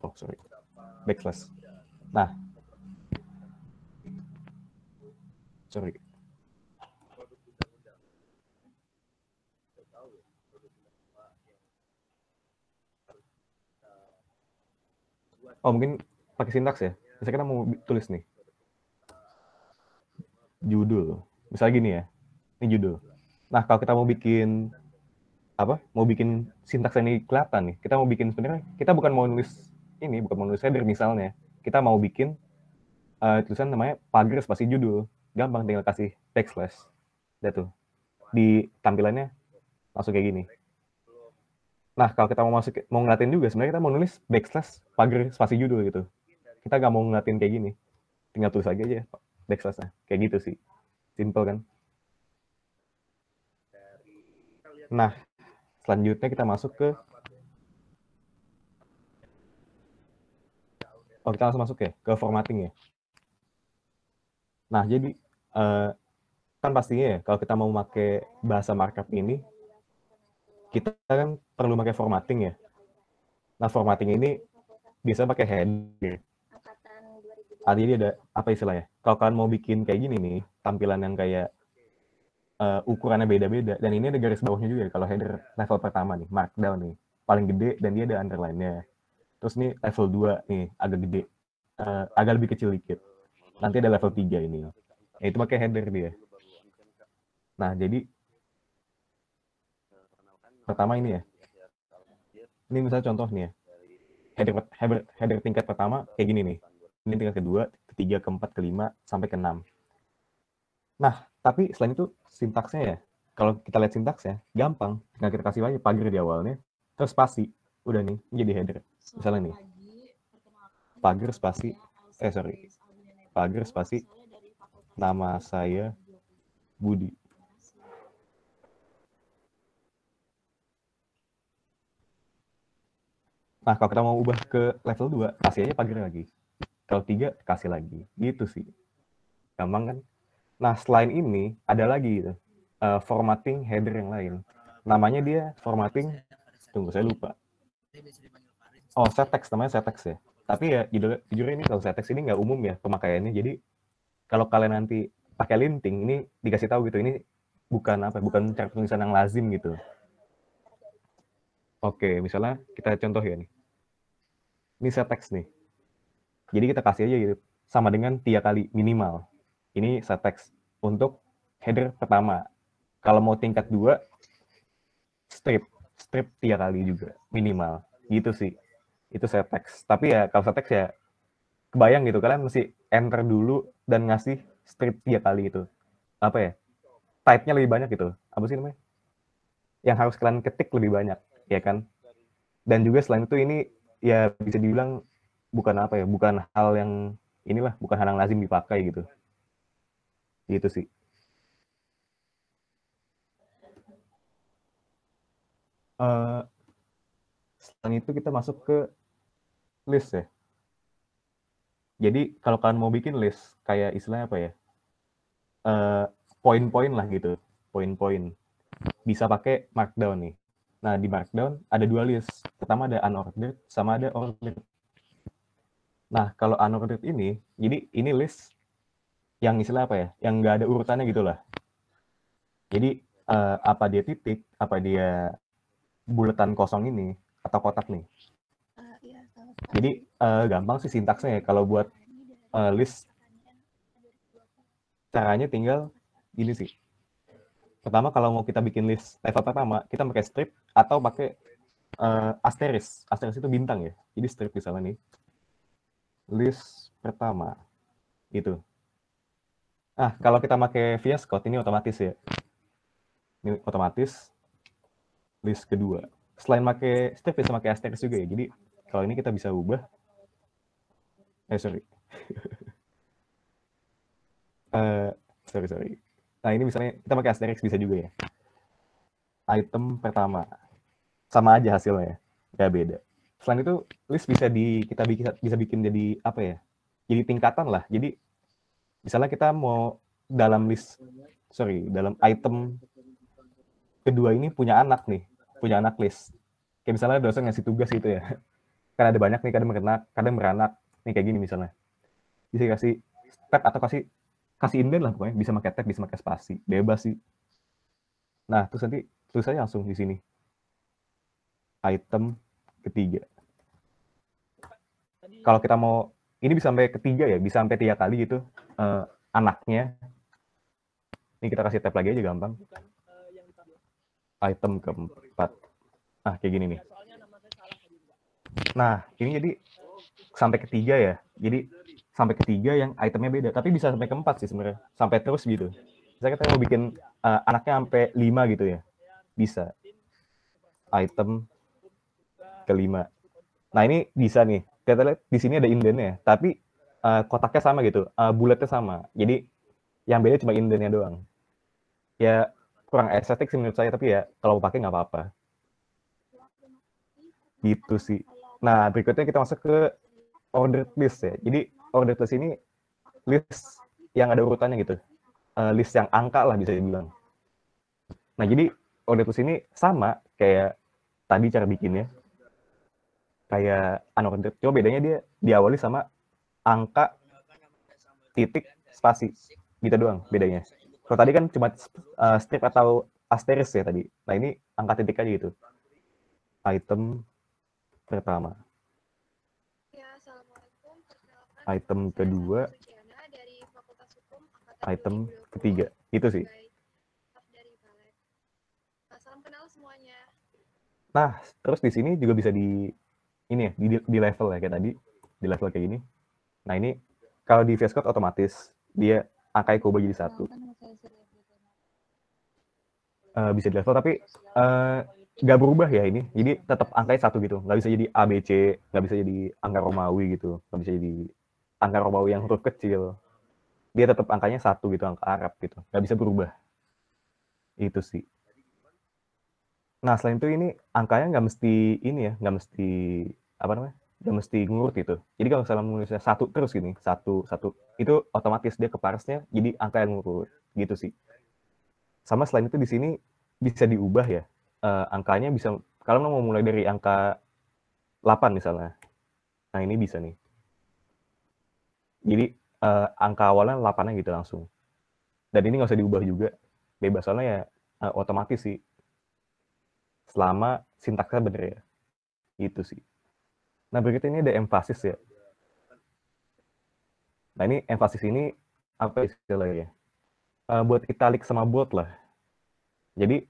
Oh, sorry. Backslash. Nah. Sorry. Oh, mungkin pakai sintaks ya. Misalnya kita mau tulis nih. Judul. Misalnya gini ya. Ini judul. Nah, kalau kita mau bikin mau bikin sintaks ini kelihatan nih. Kita mau bikin sebenarnya kita bukan mau nulis ini, bukan mau nulis header misalnya. Kita mau bikin tulisan namanya pagar spasi judul. Gampang, tinggal kasih backslash. Udah tuh. Di tampilannya langsung kayak gini. Nah, kalau kita mau ngeliatin juga, sebenarnya kita mau nulis backslash pagar spasi judul gitu. Kita nggak mau ngeliatin kayak gini. Tinggal tulis aja backslashnya. Kayak gitu sih. Simple kan? Nah, selanjutnya kita masuk ke kita langsung masuk ya ke formatting ya. Nah, jadi kan pastinya ya kalau kita mau pakai bahasa markup ini kita kan perlu pakai formatting ya. Nah, formatting ini bisa pakai header. Jadi ada apa istilahnya? Kalau kalian mau bikin kayak gini nih, tampilan yang kayak ukurannya beda-beda, dan ini ada garis bawahnya juga kalau header level pertama nih, markdown nih, paling gede dan dia ada underline-nya. Terus nih level 2 nih, agak gede, agak lebih kecil dikit. Nanti ada level 3 ini. Nah, itu pakai header dia. Nah, jadi pertama ini ya. Ini misalnya contoh nih ya. Header tingkat pertama kayak gini nih. Ini tingkat kedua, ketiga, keempat, kelima, sampai ke-6. Nah, tapi selain itu sintaksnya ya. Kalau kita lihat sintaksnya, gampang. Tinggal kita kasih aja pagar di awalnya, terus spasi. Udah nih, jadi header. Misalnya nih. Pagar spasi, pagar spasi, nama saya Budi. Nah, kalau kita mau ubah ke level 2, kasih aja pagar lagi. Kalau 3, kasih lagi. Gitu sih. Gampang kan? Nah, selain ini, ada lagi gitu. Formatting header yang lain. Namanya dia formatting, tunggu saya lupa. Oh, settext, namanya settext ya. Tapi ya, jujur ini kalau settext ini nggak umum ya pemakaiannya. Jadi, kalau kalian nanti pakai linting, ini dikasih tahu gitu, ini bukan cara penulisan yang lazim gitu. Oke, misalnya kita contoh ya nih. Ini settext nih. Jadi kita kasih aja gitu, sama dengan 3 kali minimal. Ini settext untuk header pertama. Kalau mau tingkat 2, strip 3 kali juga minimal. Gitu sih. Itu settext. Tapi ya kalau settext ya kebayang gitu, kalian mesti enter dulu dan ngasih strip 3 kali itu. Apa ya? Type-nya lebih banyak gitu. Apa sih namanya? Yang harus kalian ketik lebih banyak, ya kan? Dan juga selain itu ini ya bisa dibilang bukan hal yang bukan hal yang lazim dipakai gitu. Gitu sih. Selain itu kita masuk ke list ya. Jadi kalau kalian mau bikin list kayak istilahnya apa ya? Poin-poin lah gitu. Poin-poin. Bisa pakai markdown nih. Nah, di markdown ada 2 list. Pertama ada unordered sama ada ordered. Nah, kalau unordered ini, jadi ini list yang istilah apa ya? Yang nggak ada urutannya gitu lah. Jadi apa dia titik, apa dia buletan kosong ini atau kotak nih. Jadi gampang sih sintaksnya ya kalau buat list. Caranya tinggal gini sih. Pertama kalau mau kita bikin list level pertama, kita pakai strip atau pakai asterisk. Asterisk itu bintang ya. Jadi strip misalnya nih. List pertama. Itu. Nah, kalau kita pakai VS Code ini otomatis ya. Ini otomatis list kedua. Selain pakai strip bisa pakai asterisk juga ya. Jadi kalau ini kita bisa ubah. Sorry. Sorry. Nah, ini misalnya kita pakai asterisk bisa juga ya. Item pertama. Sama aja hasilnya. Nggak beda. Selain itu, list kita bisa bikin jadi apa ya? Jadi tingkatan lah. Jadi misalnya kita mau dalam item kedua ini punya anak list. Kayak misalnya dosen ngasih tugas gitu ya. Kan ada banyak nih, kadang beranak. Nih kayak gini misalnya. Bisa kasih tab atau kasih indent lah pokoknya. Bisa pakai tab, bisa pakai spasi. Bebas sih. Nah, terus nanti tulisannya langsung di sini. Item ketiga. Kalau kita mau, ini bisa sampai ketiga ya, bisa sampai 3 kali gitu anaknya. Ini kita kasih tab lagi aja gampang. Item keempat. Nah, kayak gini nih. Nah, ini jadi sampai ketiga ya. Jadi sampai ketiga yang itemnya beda. Tapi bisa sampai keempat sih sebenarnya. Sampai terus gitu. Misalnya kita mau bikin anaknya sampai 5 gitu ya. Bisa. Item kelima. Nah, ini bisa nih. Kita lihat di sini ada indentnya. Tapi kotaknya sama gitu. Bulatnya sama. Jadi yang beda cuma indentnya doang. Ya kurang estetik sih menurut saya. Tapi ya kalau mau pakai nggak apa-apa. Gitu sih. Nah, berikutnya kita masuk ke ordered list ya. Jadi ordered list ini list yang ada urutannya gitu. List yang angka lah bisa dibilang. Nah, jadi ordered list ini sama kayak tadi cara bikinnya. Kayak unordered. Cuma bedanya dia diawali sama angka, titik, spasi. Gitu doang bedanya. Kalau tadi kan cuma strip atau asterisk ya tadi. Nah, ini angka titik aja gitu. Item pertama. Item kedua. Item ketiga. Itu sih. Nah, terus di sini juga bisa di level ya kayak tadi. Di level kayak gini. Nah, ini kalau di VS Code otomatis dia angkanya kubah jadi 1. Bisa di level tapi nggak berubah ya ini. Jadi tetap angkanya 1 gitu. Nggak bisa jadi ABC, nggak bisa jadi angka Romawi gitu. Nggak bisa jadi angka Romawi yang huruf kecil. Dia tetap angkanya 1 gitu, angka Arab gitu. Nggak bisa berubah. Itu sih. Nah, selain itu ini angkanya nggak mesti ini ya, nggak mesti ngurut gitu. Jadi kalau misalnya menulisnya 1 terus gini, 1, itu otomatis dia ke parsnya jadi angka yang ngurut gitu sih. Sama selain itu di sini bisa diubah ya. Angkanya bisa, kalau mau mulai dari angka 8 misalnya. Nah, ini bisa nih. Jadi angka awalnya 8-nya gitu langsung. Dan ini nggak usah diubah juga. Bebas, soalnya ya otomatis sih. Selama sintaksnya bener ya. Gitu sih. Nah, berikut ini ada emphasis ya. Nah, ini emphasis ini apa istilahnya? Buat italic sama bold lah. Jadi,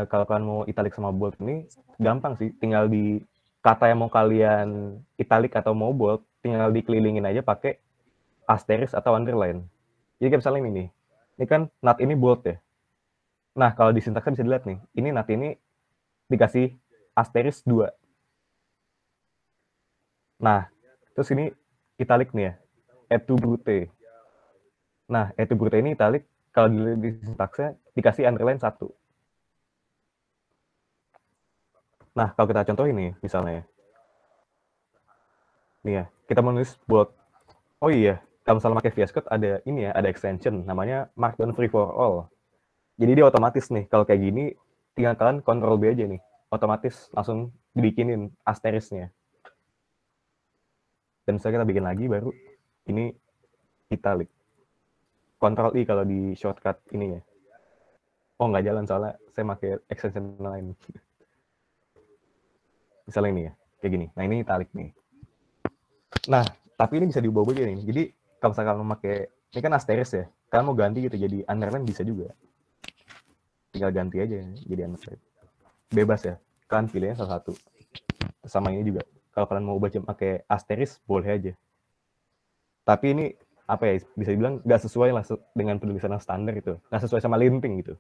kalau kalian mau italic sama bold ini gampang sih. Tinggal di kata yang mau kalian italic atau mau bold, tinggal dikelilingin aja pakai asterisk atau underline. Jadi kayak misalnya ini nih. Ini kan not ini bold ya. Nah, kalau di sintaksnya bisa dilihat nih. Ini not ini dikasih asterisk 2. Nah, terus ini italic nih ya. Et tu brute. Nah, et tu brute ini italic kalau di sintaksnya dikasih underline 1. Nah, kalau kita contohin nih misalnya. Nih ya, kita menulis bold. Oh iya, kalau misalnya pakai VS Code ada ini ya, ada extension namanya Markdown Free for All. Jadi dia otomatis nih, kalau kayak gini tinggal kalian Ctrl B aja nih. Otomatis langsung dibikinin asterisknya. Dan misalnya kita bikin lagi baru ini italic. Ctrl I kalau di shortcut ini ya. Oh, nggak jalan soalnya saya pakai extension lain. Misalnya ini ya, kayak gini. Nah, ini italic nih. Nah, tapi ini bisa diubah-ubah aja nih. Jadi, kalau misalkan memakai, ini kan asterisk ya. Kalian mau ganti gitu, jadi underline bisa juga. Tinggal ganti aja jadi underline. Bebas ya. Kalian pilihnya salah satu. Sama ini juga. Kalau kalian mau ubah pakai asterisk, boleh aja. Tapi ini, apa ya, bisa dibilang nggak sesuai lah dengan penulisan standar itu. Nggak sesuai sama linting gitu.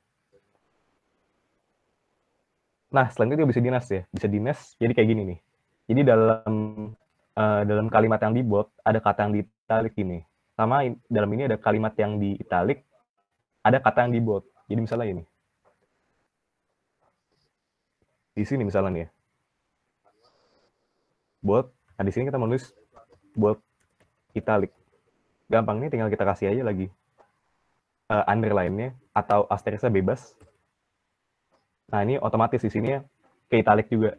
Nah, selanjutnya juga bisa dinas ya. Bisa dinas, jadi kayak gini nih. Jadi dalam kalimat yang di bold, ada kata yang di italic ini. Sama dalam ini ada kalimat yang di italic, ada kata yang di bold. Jadi misalnya ini. Di sini misalnya nih ya. Bold, nah di sini kita menulis bold italic. Gampang nih, tinggal kita kasih aja lagi underline-nya atau asterisknya bebas. Nah, ini otomatis di sini ya ke italic juga.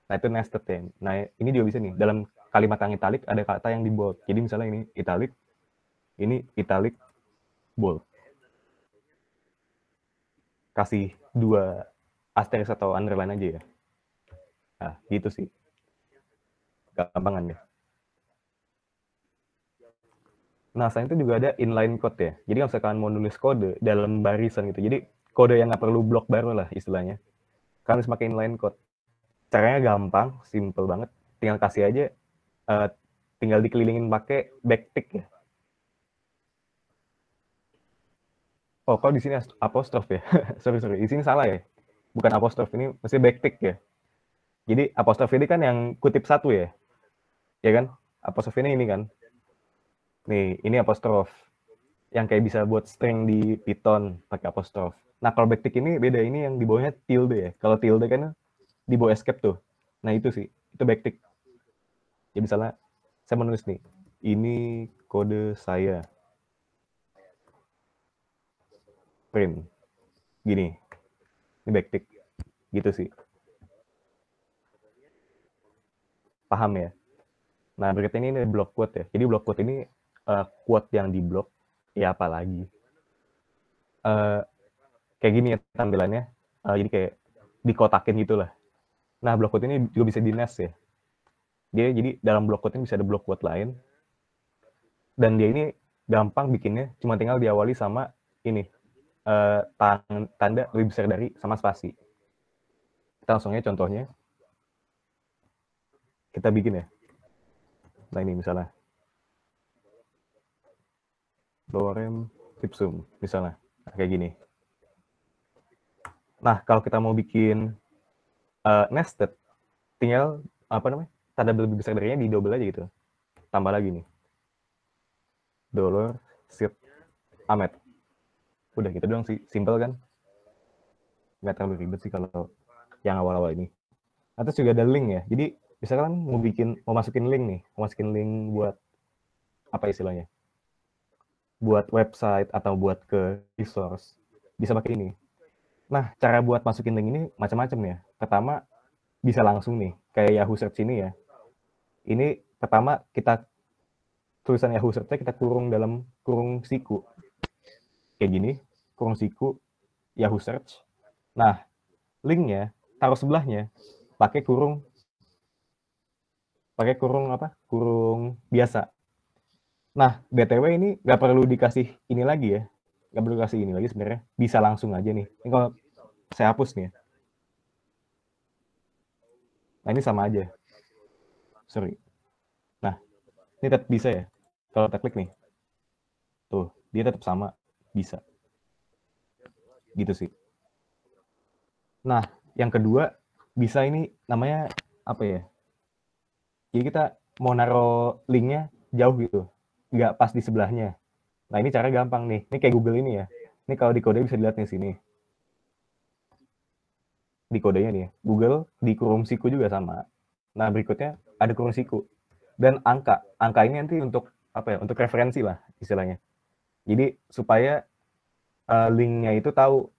Nah, itu nested ya. Nah, ini juga bisa nih. Dalam kalimat yang italic ada kata yang di bold. Jadi misalnya ini italic, bold. Kasih 2 asterisk atau underline aja ya. Nah, gitu sih. Gampangan ya. Nah, selain itu juga ada inline code ya. Jadi kalau misalkan mau nulis kode dalam barisan gitu. Jadi kode yang nggak perlu blok baru lah istilahnya. Kalian harus pakai inline code. Caranya gampang, simple banget. Tinggal kasih aja, tinggal dikelilingin pakai backtick ya. Oh, kalau di sini apostrof ya. sorry. Di sini salah ya. Bukan apostrof, ini mesti backtick ya. Jadi apostrof ini kan yang kutip satu ya. Ya kan? Apostrof ini kan. Nih, ini apostrof. Yang kayak bisa buat string di Python pakai apostrof. Nah, kalau backtick ini beda. Ini yang di bawahnya tilde ya. Kalau tilde kan di bawah escape tuh. Nah, itu sih. Itu backtick. Jadi misalnya saya menulis nih. Ini kode saya. Print. Gini. Ini backtick. Gitu sih. Paham ya? Nah, berikutnya ini block quote ya. Jadi block quote ini quote yang di block. Ya apalagi. Kayak gini ya tampilannya. Jadi kayak dikotakin gitu lah. Nah, block quote ini juga bisa di-nest ya. Jadi dalam block quote ini bisa ada block quote lain. Dan dia ini gampang bikinnya. Cuma tinggal diawali sama ini. Tanda lebih besar dari sama spasi. Kita langsungnya contohnya. Kita bikin ya. Nah ini misalnya. Lorem ipsum. Misalnya. Nah, kayak gini. Nah, kalau kita mau bikin nested, tinggal tanda lebih besar darinya di double aja gitu. Tambah lagi nih. $sit amet. Udah gitu doang sih, simple kan? Nggak terlalu ribet sih kalau yang awal-awal ini. Atau juga ada link ya. Jadi misalkan mau masukin link nih, buat apa istilahnya? Buat website atau buat ke resource, bisa pakai ini. Nah, cara buat masukin link ini macam-macam ya. Pertama, bisa langsung nih, kayak Yahoo Search ini ya. Ini pertama tulisan Yahoo Search kita kurung dalam kurung siku. Kayak gini, kurung siku, Yahoo Search. Nah, linknya taruh sebelahnya, pakai kurung biasa. Nah, BTW ini nggak perlu dikasih ini lagi ya. Nggak perlu kasih ini lagi sebenarnya. Bisa langsung aja nih. Ini kalau saya hapus nih ya. Nah, ini sama aja. Sorry. Nah, ini tetap bisa ya. Kalau kita klik nih. Tuh, dia tetap sama. Bisa. Gitu sih. Nah, yang kedua, bisa ini namanya apa ya? Jadi kita mau naruh linknya jauh gitu. Nggak pas di sebelahnya. Nah, ini cara gampang nih. Ini kayak Google ini ya. Ini kalau di kode bisa dilihat nih sini. Di kodenya nih ya. Google di kurung siku juga sama. Nah, berikutnya ada kurung siku. Dan angka. Angka ini nanti untuk apa ya? Untuk referensi lah istilahnya. Jadi supaya linknya itu tahu,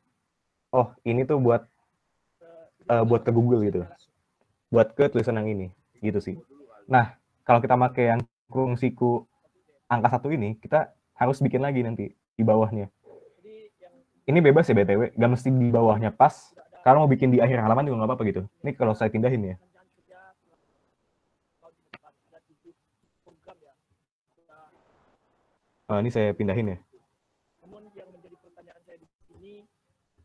oh ini tuh buat ke Google gitu. Buat ke tulisan yang ini. Gitu sih. Nah, kalau kita pakai yang kurung siku angka 1 ini, kita harus bikin lagi nanti di bawahnya. ini bebas ya BTW, gak mesti di bawahnya pas. Kalau mau bikin di akhir halaman juga nggak apa-apa gitu. Ini kalau saya pindahin ya. Ini saya pindahin ya.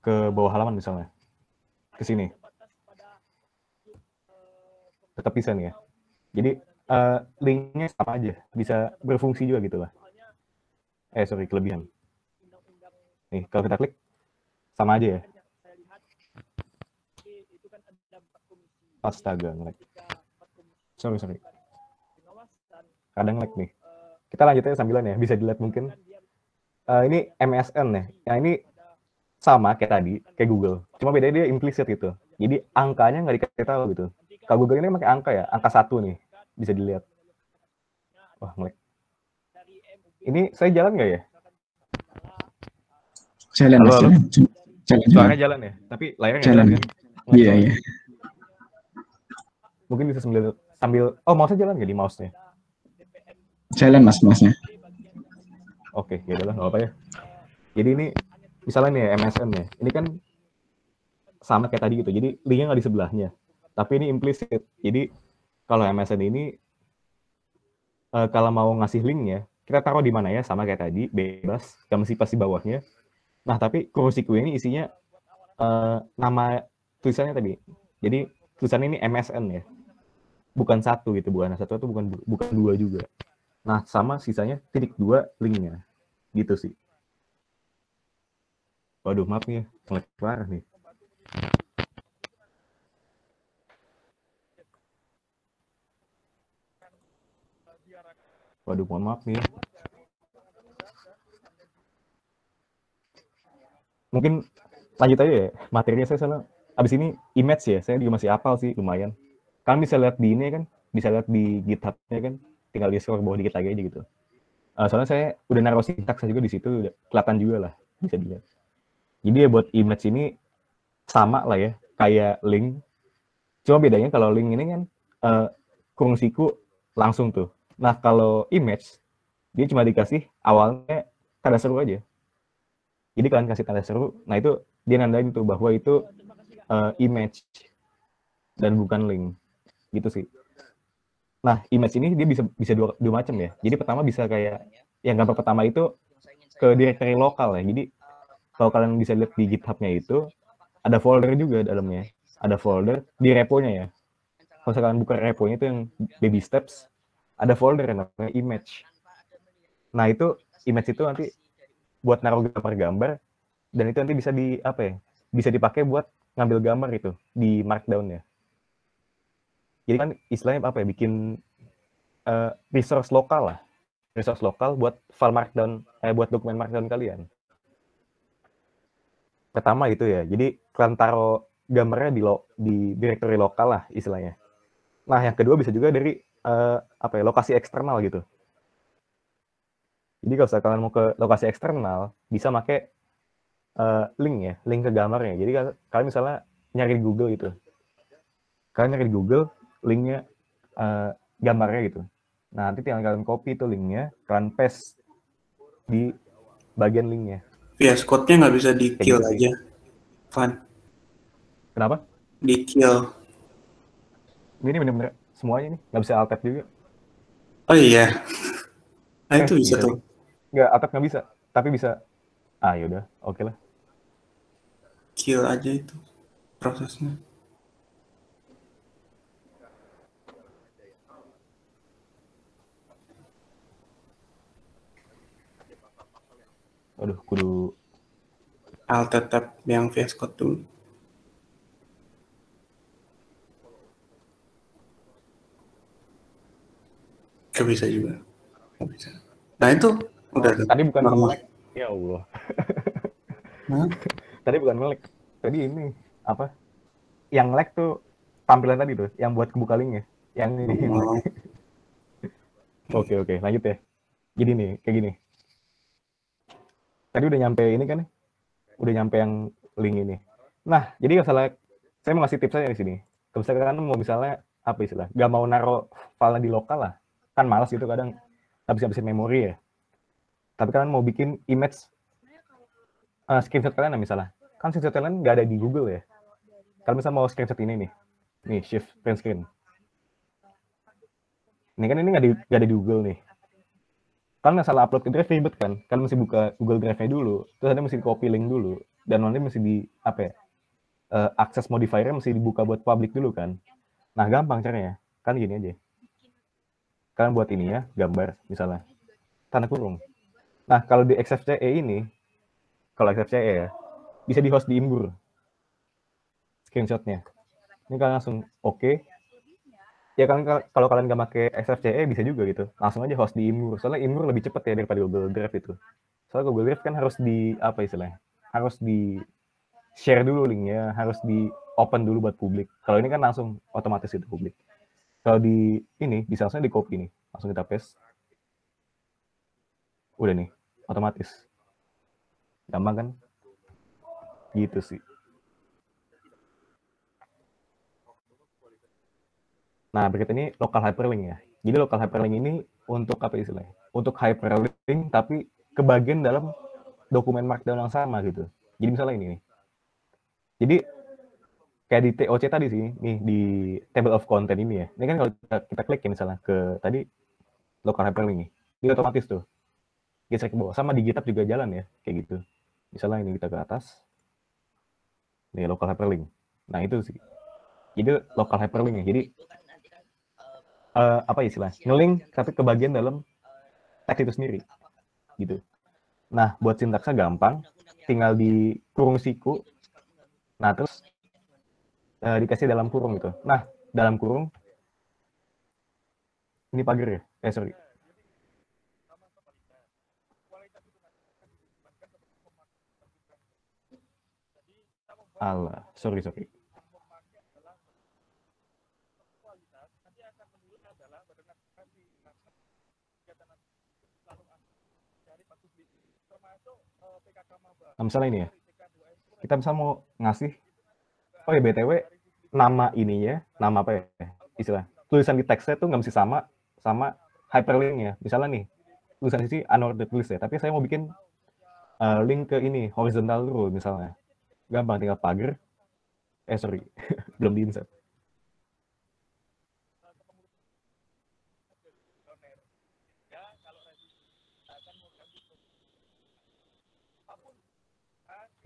Ke bawah halaman misalnya. Ke sini. Tetap bisa nih ya. Jadi linknya sama aja. Bisa berfungsi juga gitu lah. Sorry, kelebihan. Nih, kalau kita klik, sama aja ya. Astaga, nge-lag. Sorry. Kadang lag nih. Kita lanjut aja sambilan ya, bisa dilihat mungkin. Ini MSN ya. Yang ini sama kayak tadi, kayak Google. Cuma bedanya dia implicit gitu. Jadi angkanya nggak dikasih tahu gitu. Kalau Google ini pakai angka ya, angka 1 nih. Bisa dilihat. Wah, nge-lag. Ini saya jalan nggak ya? Jalan, Halo, Mas. halo. Jalan. Suaranya jalan ya, tapi layarnya nggak jalan kan? Iya. Mungkin bisa sambil mouse-nya jalan nggak di mouse-nya? Jalan, Mas, mouse-nya. Oke, ya udahlah, nggak apa ya. Jadi ini misalnya nih MSN ya, ini kan sama kayak tadi gitu. Jadi linknya nggak di sebelahnya, tapi ini implicit. Jadi kalau MSN ini kalau mau ngasih linknya, kita taruh di mana ya, sama kayak tadi, bebas, nggak mesti pasti bawahnya. Nah, tapi kursi kue ini isinya nama tulisannya tadi. Jadi tulisan ini MSN ya, bukan 1 gitu, bukan 1 itu bukan 2 juga. Nah, sama sisanya -2 linknya, gitu sih. Waduh, maaf nih, nge-lag parah nih. Waduh, mohon maaf nih. Mungkin lanjut aja ya, materinya saya salah. Abis ini image ya, saya juga masih hafal sih, lumayan. Kalian bisa lihat di ini kan, bisa lihat di GitHub-nya kan, tinggal di scroll bawah dikit lagi aja gitu. Soalnya saya udah naruh sintaksnya juga di situ, udah kelihatan juga lah, bisa dilihat. Jadi ya buat image ini sama lah ya, kayak link. Cuma bedanya kalau link ini kan kurung siku langsung tuh. Nah kalau image, dia cuma dikasih awalnya tanda seru aja. Jadi kalian kasih tanda seru, nah itu dia nandain tuh bahwa itu image dan bukan link, gitu sih. Nah image ini dia bisa dua macam ya. Jadi pertama bisa kayak yang gambar pertama itu ke directory lokal ya. Jadi kalau kalian bisa lihat di GitHub-nya itu ada folder juga dalamnya. Ada folder di repo-nya ya. Kalau kalian buka repo-nya itu yang baby steps, ada folder yang namanya image. Nah itu image itu nanti buat naruh gambar-gambar, dan itu nanti bisa bisa dipakai buat ngambil gambar itu di markdown ya. Jadi kan istilahnya bikin resource lokal lah, resource lokal buat file markdown, buat dokumen markdown kalian. Pertama itu ya, jadi kalian taruh gambarnya di directory lokal lah istilahnya. Nah yang kedua bisa juga dari lokasi eksternal gitu. Jadi kalau kalian mau ke lokasi eksternal, bisa pakai link ya, link ke gambarnya. Jadi kalian misalnya nyari di Google gitu. Kalian nyari di Google, linknya gambarnya gitu. Nah, nanti tinggal kalian copy itu linknya, kalian paste di bagian linknya. VS Code-nya nggak bisa di-kill gitu aja, Van. Kenapa? Di-kill. Ini bener-bener semuanya nih, nggak bisa alt-tab juga. Oh iya. Nah itu bisa tuh. Nggak, alt-tab nggak bisa, tapi bisa. Yaudah, oke lah. Kill aja itu prosesnya. Waduh, kudu Alt tab yang VS Code dulu. Gak bisa juga. Gak bisa. Nah itu udah. Tadi bukan melek. Ya Allah. Tadi bukan melek. Tadi ini apa? Yang lag tuh tampilan tadi tuh, yang buat kebuka linknya. Yang ini. Oke, lanjut ya. Jadi nih, kayak gini. Tadi udah nyampe ini kan? Udah nyampe yang link ini. Nah, jadi kalau saya mau ngasih tips aja di sini. Kalau misalkan mau misalnya apa istilah? Gak mau naruh file di lokal lah. Kan malas gitu kadang habisin memori ya. Tapi kalian mau bikin image screenshot kalian misalnya. Kan screenshot kalian nggak ada di Google ya. Kalau misalnya mau screenshot ini nih shift print screen. Ini kan ini nggak ada di Google nih. Kan masalah upload ke drive ribet kan. Kan mesti buka Google Drive-nya dulu, terus ada mesti copy link dulu, dan nanti mesti di apa ya? Akses modifier mesti dibuka buat public dulu kan. Nah, gampang caranya. Kan gini aja. Kalian buat ini ya, gambar misalnya. Tanda kurung. Nah, kalau di XFCE ini, kalau XFCE ya, bisa di host di Imgur. Screenshotnya. Ini kalian langsung oke. Ya kan kalau kalian nggak pakai XFCE bisa juga gitu. Langsung aja host di Imgur. Soalnya Imgur lebih cepat ya daripada Google Drive itu. Soalnya Google Drive kan harus di apa istilahnya? Harus di share dulu linknya, harus di open dulu buat publik. Kalau ini kan langsung otomatis itu publik. Kalau di ini bisa langsung di copy nih, langsung kita paste. Udah nih, otomatis. Gampang kan? Gitu sih. Nah, berikut ini local hyperlink ya. Jadi local hyperlink ini untuk apa istilahnya? Untuk hyperlink tapi kebagian dalam dokumen markdown yang sama gitu. Jadi misalnya ini nih. Jadi kayak di TOC tadi sih, nih di table of content ini ya. Ini kan kalau kita klik ya misalnya ke tadi local hyperlink nih. Ini otomatis tuh. Geser ke bawah. Sama di GitHub juga jalan ya, kayak gitu. Misalnya ini kita ke atas. Nih local hyperlink. Nah, itu sih. Jadi local hyperlink ya. Jadi apa istilahnya? Nge-link tapi kebagian dalam teks itu sendiri. Gitu. Nah, buat sintaksnya gampang, tinggal di kurung siku. Nah, terus dikasih dalam kurung gitu. Nah, dalam kurung ini pagar ya? Sorry. Alah, sorry. Nah, misalnya ini ya, kita bisa mau ngasih, oh ya BTW, nama ininya, nama apa ya, istilah, tulisan di teksnya tuh nggak mesti sama hyperlinknya. Misalnya nih, tulisan di sini unordered list ya, tapi saya mau bikin link ke ini, horizontal rule misalnya. Gampang, tinggal pagar, sorry, belum di-insert.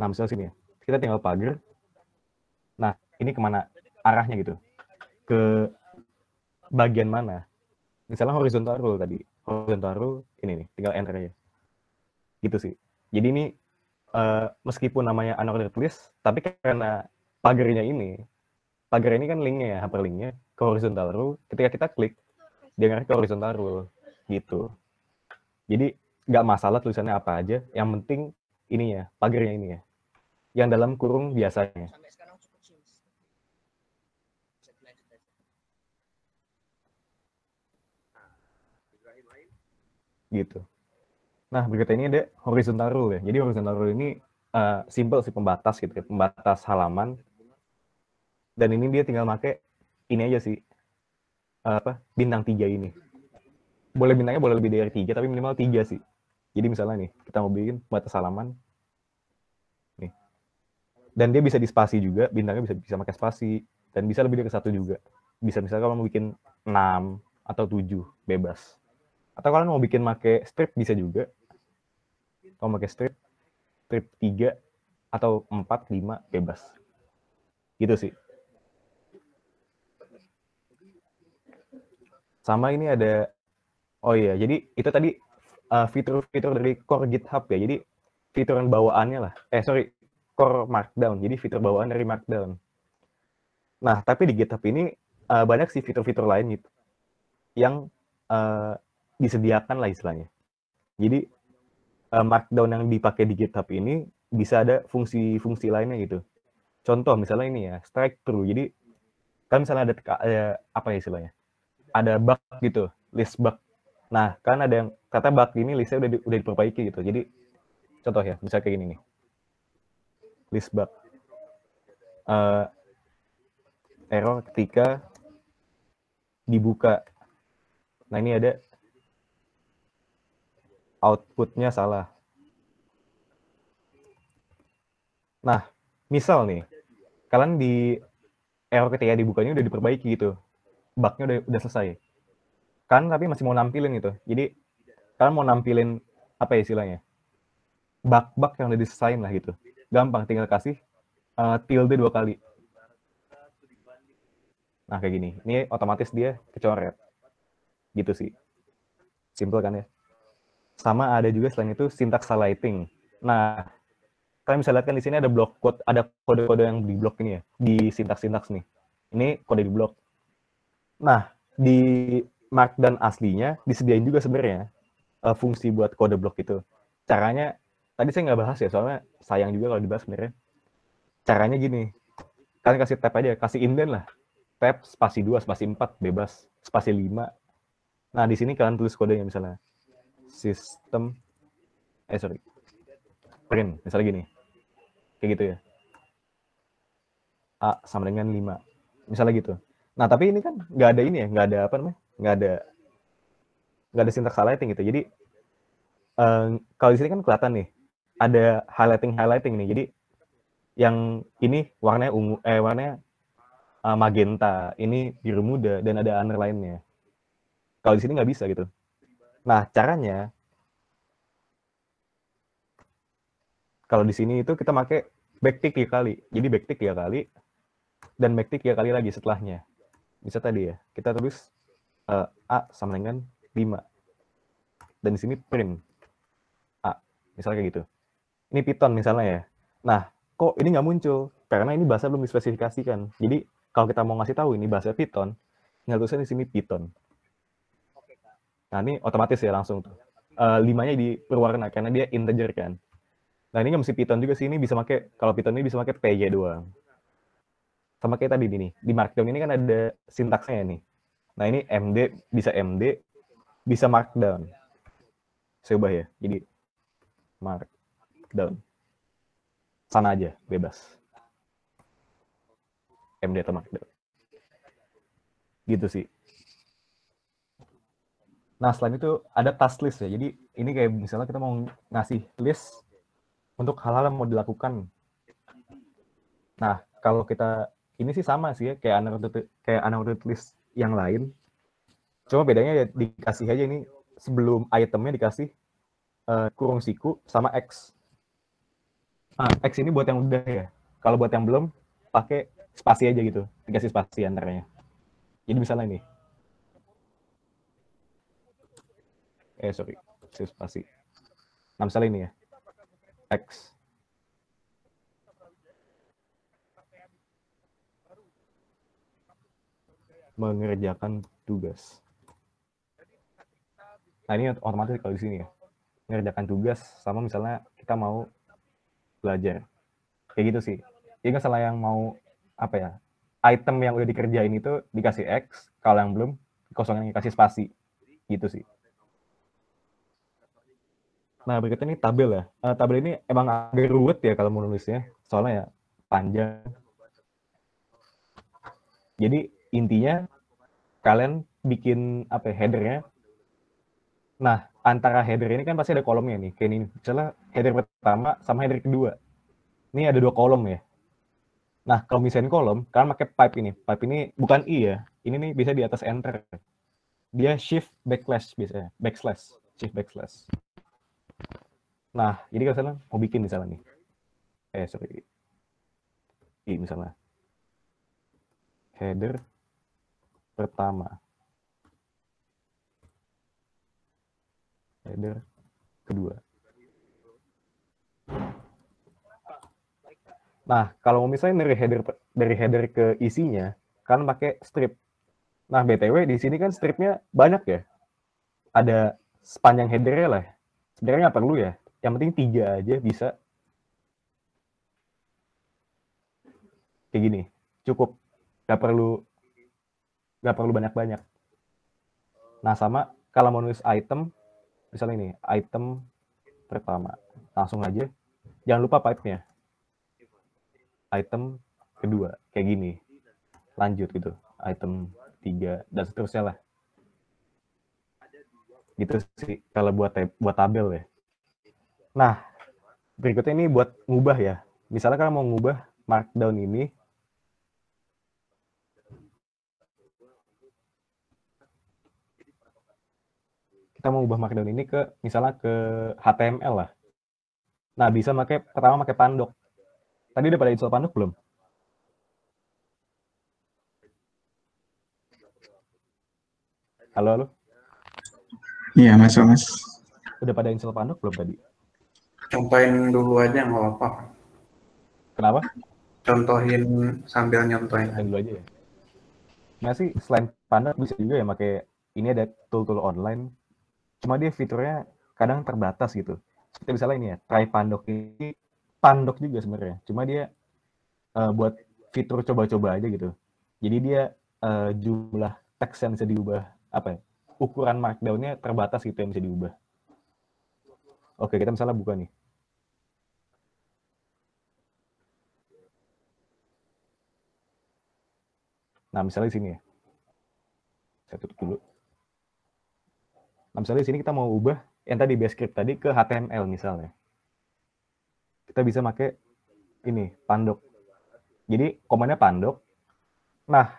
Nah, misalnya sini ya, kita tinggal pagar. Nah, ini kemana arahnya gitu? Ke bagian mana? Misalnya horizontal rule tadi. Horizontal rule ini nih, tinggal enter aja. Gitu sih. Jadi ini meskipun namanya unordered list, tapi karena pagar ini kan linknya ya, hyperlinknya ke horizontal rule. Ketika kita klik, dia ngarah ke horizontal rule. Gitu. Jadi nggak masalah tulisannya apa aja, yang penting ininya, pagarnya ini ya. Yang dalam kurung biasanya. Gitu. Nah, berikut ini ada horizontal rule ya. Jadi horizontal rule ini simple sih, pembatas gitu ya, pembatas halaman. Dan ini dia tinggal pakai ini aja sih, bintang 3 ini. Boleh bintangnya boleh lebih dari 3, tapi minimal 3 sih. Jadi misalnya nih, kita mau bikin pembatas halaman. Nih. Dan dia bisa dispasi juga, bintangnya bisa pakai spasi. Dan bisa lebih dari 1 juga. Bisa misalnya kalau mau bikin 6 atau 7, bebas. Atau kalian mau bikin pakai strip bisa juga. Kalau pakai strip 3 atau 4, 5 bebas. Gitu sih. Sama ini ada, oh iya, jadi itu tadi fitur-fitur dari core GitHub ya. Jadi fituran bawaannya lah. Core Markdown. Jadi fitur bawaan dari Markdown. Nah, tapi di GitHub ini banyak sih fitur-fitur lain gitu yang disediakan lah istilahnya. Jadi Markdown yang dipakai di GitHub ini bisa ada fungsi-fungsi lainnya gitu. Contoh misalnya ini ya, strike through. Jadi kan misalnya ada apa ya istilahnya? Ada bug gitu, list bug. Nah, kan ada yang kata bug ini listnya udah diperbaiki gitu. Jadi contoh ya, misalnya kayak gini nih. List bug. Error ketika dibuka. Nah, ini ada outputnya salah. Nah, misal nih, kalian di error ketika dibukanya udah diperbaiki gitu, bugnya udah selesai. Kan tapi masih mau nampilin gitu. Jadi kalian mau nampilin apa ya istilahnya? Bug-bug yang udah diselesain lah gitu. Gampang, tinggal kasih tilde 2 kali. Nah kayak gini, ini otomatis dia kecoret. Gitu sih. Simple kan ya. Sama ada juga selain itu syntax highlighting. Nah, kalian bisa lihat kan di sini ada block code, ada kode-kode yang di blok ini ya, di syntax nih. Ini kode di blok. Nah, di Markdown aslinya disediain juga sebenarnya fungsi buat kode blok itu. Caranya tadi saya nggak bahas ya, soalnya sayang juga kalau dibahas sebenarnya. Caranya gini, kalian kasih tab aja, kasih indent lah. Tab spasi 2, spasi 4 bebas, spasi 5. Nah, di sini kalian tulis kodenya misalnya sistem print misalnya gini. Kayak gitu ya. A sama dengan 5. Misalnya gitu. Nah, tapi ini kan nggak ada ini ya, nggak ada apa namanya? Nggak ada syntax highlighting gitu. Jadi kalau di sini kan kelihatan nih, ada highlighting nih. Jadi yang ini warnanya ungu, warnanya magenta, ini biru muda dan ada underline-nya. Kalau di sini nggak bisa gitu. Nah, caranya kalau di sini itu kita pakai backtick 3 kali. Jadi backtick 3 kali dan backtick 3 kali lagi setelahnya. Bisa tadi ya, kita tulis A sama dengan 5. Dan di sini print A. Misalnya kayak gitu. Ini Python misalnya ya. Nah, kok ini nggak muncul? Karena ini bahasa belum dispesifikasikan. Jadi, kalau kita mau ngasih tahu ini bahasa Python, tinggal tulisnya di sini Python. Nah, ini otomatis ya langsung tuh. 5-nya berwarna karena dia integer kan. Nah, ini nggak mesti Python juga sih. Ini bisa pakai, kalau Python ini bisa pakai PY doang. Sama kayak tadi nih. Di Markdown ini kan ada sintaksnya nih. Nah, ini MD, bisa Markdown. Saya ubah ya. Jadi, Markdown. Sana aja, bebas. MD atau Markdown. Gitu sih. Nah, selain itu ada task list ya. Jadi, ini kayak misalnya kita mau ngasih list untuk hal-hal yang mau dilakukan. Nah, kalau kita ini sih sama sih ya, kayak unorders list yang lain. Cuma bedanya ya dikasih aja ini sebelum itemnya dikasih kurung siku sama X. Nah, X ini buat yang udah ya. Kalau buat yang belum, pakai spasi aja gitu. Dikasih spasi antaranya. Jadi misalnya ini. Spasi. Nah, misalnya ini ya. X. Mengerjakan tugas. Nah, ini otomatis kalau di sini ya. Mengerjakan tugas sama misalnya kita mau belajar. Kayak gitu sih. Jadi masalah yang mau apa ya? Item yang udah dikerjain itu dikasih X, kalau yang belum dikosongin dikasih spasi. Gitu sih. Nah, berikutnya ini tabel ya. Tabel ini emang agak ruwet ya kalau mau nulisnya. Soalnya ya panjang. Jadi intinya kalian bikin apa ya, header-nya. Nah, antara header ini kan pasti ada kolomnya nih. Kayak ini. Misalnya header pertama sama header kedua. Ini ada 2 kolom ya. Nah, kalau misalnya kolom, kalian pakai pipe ini. Pipe ini bukan I ya. Ini nih bisa di atas enter. Dia shift backslash biasanya. Shift backslash. Nah, jadi kalau misalnya mau bikin misalnya nih. I misalnya. Header pertama. Header kedua. Nah, kalau misalnya dari header ke isinya, kan pakai strip. Nah, BTW di sini kan stripnya banyak ya. Ada sepanjang header-nya lah. Sebenarnya nggak perlu ya. Yang penting 3 aja bisa. Kayak gini. Cukup. Nggak perlu banyak-banyak. Nah, sama kalau mau nulis item, misalnya ini, item pertama. Langsung aja. Jangan lupa pipe-nya. Item kedua. Kayak gini. Lanjut gitu. Item 3 dan seterusnya lah. Gitu sih kalau buat tabel ya. Nah, berikutnya ini buat ngubah ya. misalnya kalian mau ngubah Markdown ini kita mau ubah Markdown ini ke misalnya ke HTML lah. Nah, bisa pertama pakai Pandok. Tadi udah pada install Pandok belum? Halo, halo. Iya, masuk, Mas. Udah pada install Pandok belum tadi? Contohin dulu aja nggak apa-apa. Kenapa? Contohin sambil nyontohin. Contohin dulu aja ya. Nah sih, selain Pandok bisa juga ya pakai ini ada tool-tool online. Cuma dia fiturnya kadang terbatas gitu. Seperti misalnya ini ya, try Pandok ini Pandok juga sebenarnya. Cuma dia buat fitur coba-coba aja gitu. Jadi dia jumlah teks yang bisa diubah, apa ya, ukuran markdown-nya terbatas gitu yang bisa diubah. Oke, kita misalnya buka nih. Nah, misalnya di sini ya. Saya tutup dulu. Nah, misalnya di sini kita mau ubah yang tadi base script tadi ke HTML misalnya. Kita bisa pakai ini, Pandok. Jadi, komannya Pandok. Nah,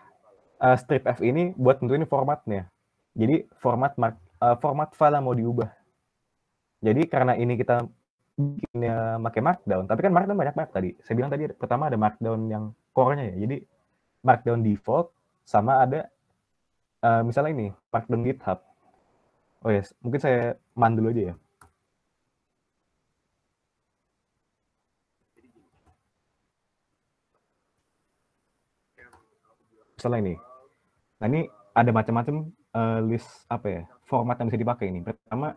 strip F ini buat tentuin formatnya. Jadi, format file yang mau diubah. Jadi, karena ini kita bikinnya pakai Markdown, tapi kan Markdown banyak banget tadi. Saya bilang tadi pertama ada Markdown yang core-nya ya. Jadi, Markdown default sama ada misalnya ini, Markdown GitHub. Oh yes, mungkin saya man dulu aja ya. Misalnya ini. Nah, ini ada macam-macam list apa ya, format yang bisa dipakai ini. Pertama,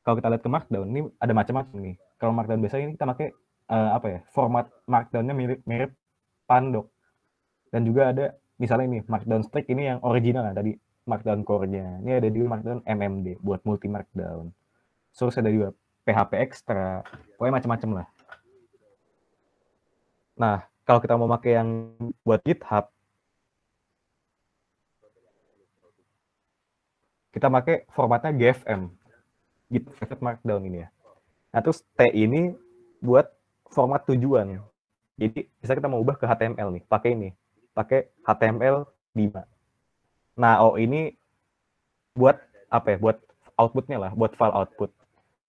kalau kita lihat ke Markdown, ini ada macam-macam nih. Kalau Markdown biasanya ini kita pakai apa ya, format Markdown-nya mirip Pandok. Dan juga ada misalnya ini Markdown strict ini yang original tadi Markdown core-nya. Ini ada juga Markdown MMD buat multi Markdown. Terus ada juga PHP extra, pokoknya macam-macam lah. Nah, kalau kita mau pakai yang buat GitHub, kita pakai formatnya GFM, GitHub Markdown ini ya. Nah, terus T ini buat format tujuan. Jadi, bisa kita mau ubah ke HTML nih, pakai HTML 5. Nah, O ini buat apa ya? Buat outputnya lah, buat file output.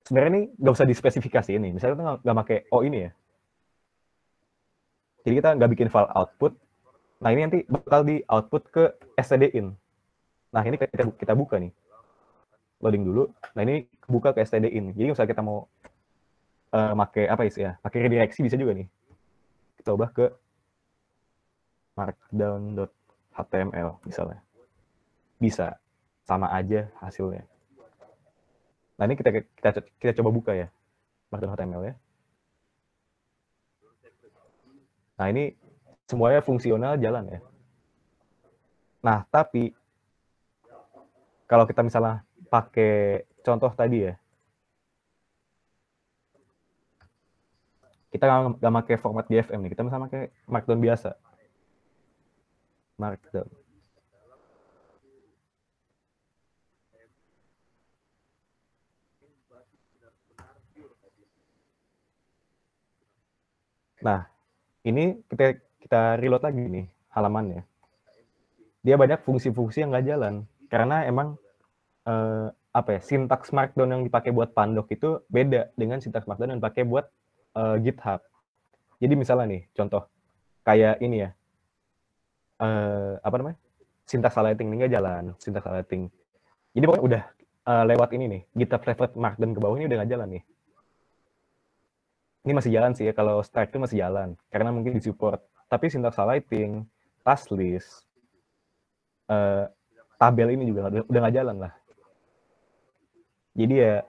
Sebenarnya ini nggak usah dispesifikasi ini. Misalnya kita nggak pakai O ini ya. Jadi kita nggak bikin file output. Nah, ini nanti bakal di output ke std-in. Nah, ini kita buka nih. Loading dulu. Nah, ini buka ke std-in. Jadi misalnya kita mau pakai apa ya? Pakai redireksi bisa juga nih. Kita ubah ke markdown.html misalnya. Bisa. Sama aja hasilnya. Nah, ini kita coba buka ya. Markdown.html ya. Nah, ini semuanya fungsional jalan ya. Nah, tapi kalau kita misalnya pakai contoh tadi ya, kita nggak pakai format GFM nih, kita misalnya pakai Markdown biasa. Markdown. Nah, ini kita reload lagi nih halamannya. Dia banyak fungsi-fungsi yang nggak jalan karena emang apa ya, sintaks Markdown yang dipakai buat Pandok itu beda dengan sintaks Markdown yang dipakai buat GitHub. Jadi misalnya nih contoh kayak ini ya, apa namanya, sintaks highlighting ini nggak jalan, sintaks highlighting. Jadi pokoknya udah lewat ini nih, GitHub Favorite Markdown ke bawah ini udah nggak jalan nih. Ini masih jalan sih ya, kalau Strike itu masih jalan, karena mungkin disupport. Tapi syntax highlighting, task list, tabel ini juga udah nggak jalan lah. Jadi ya,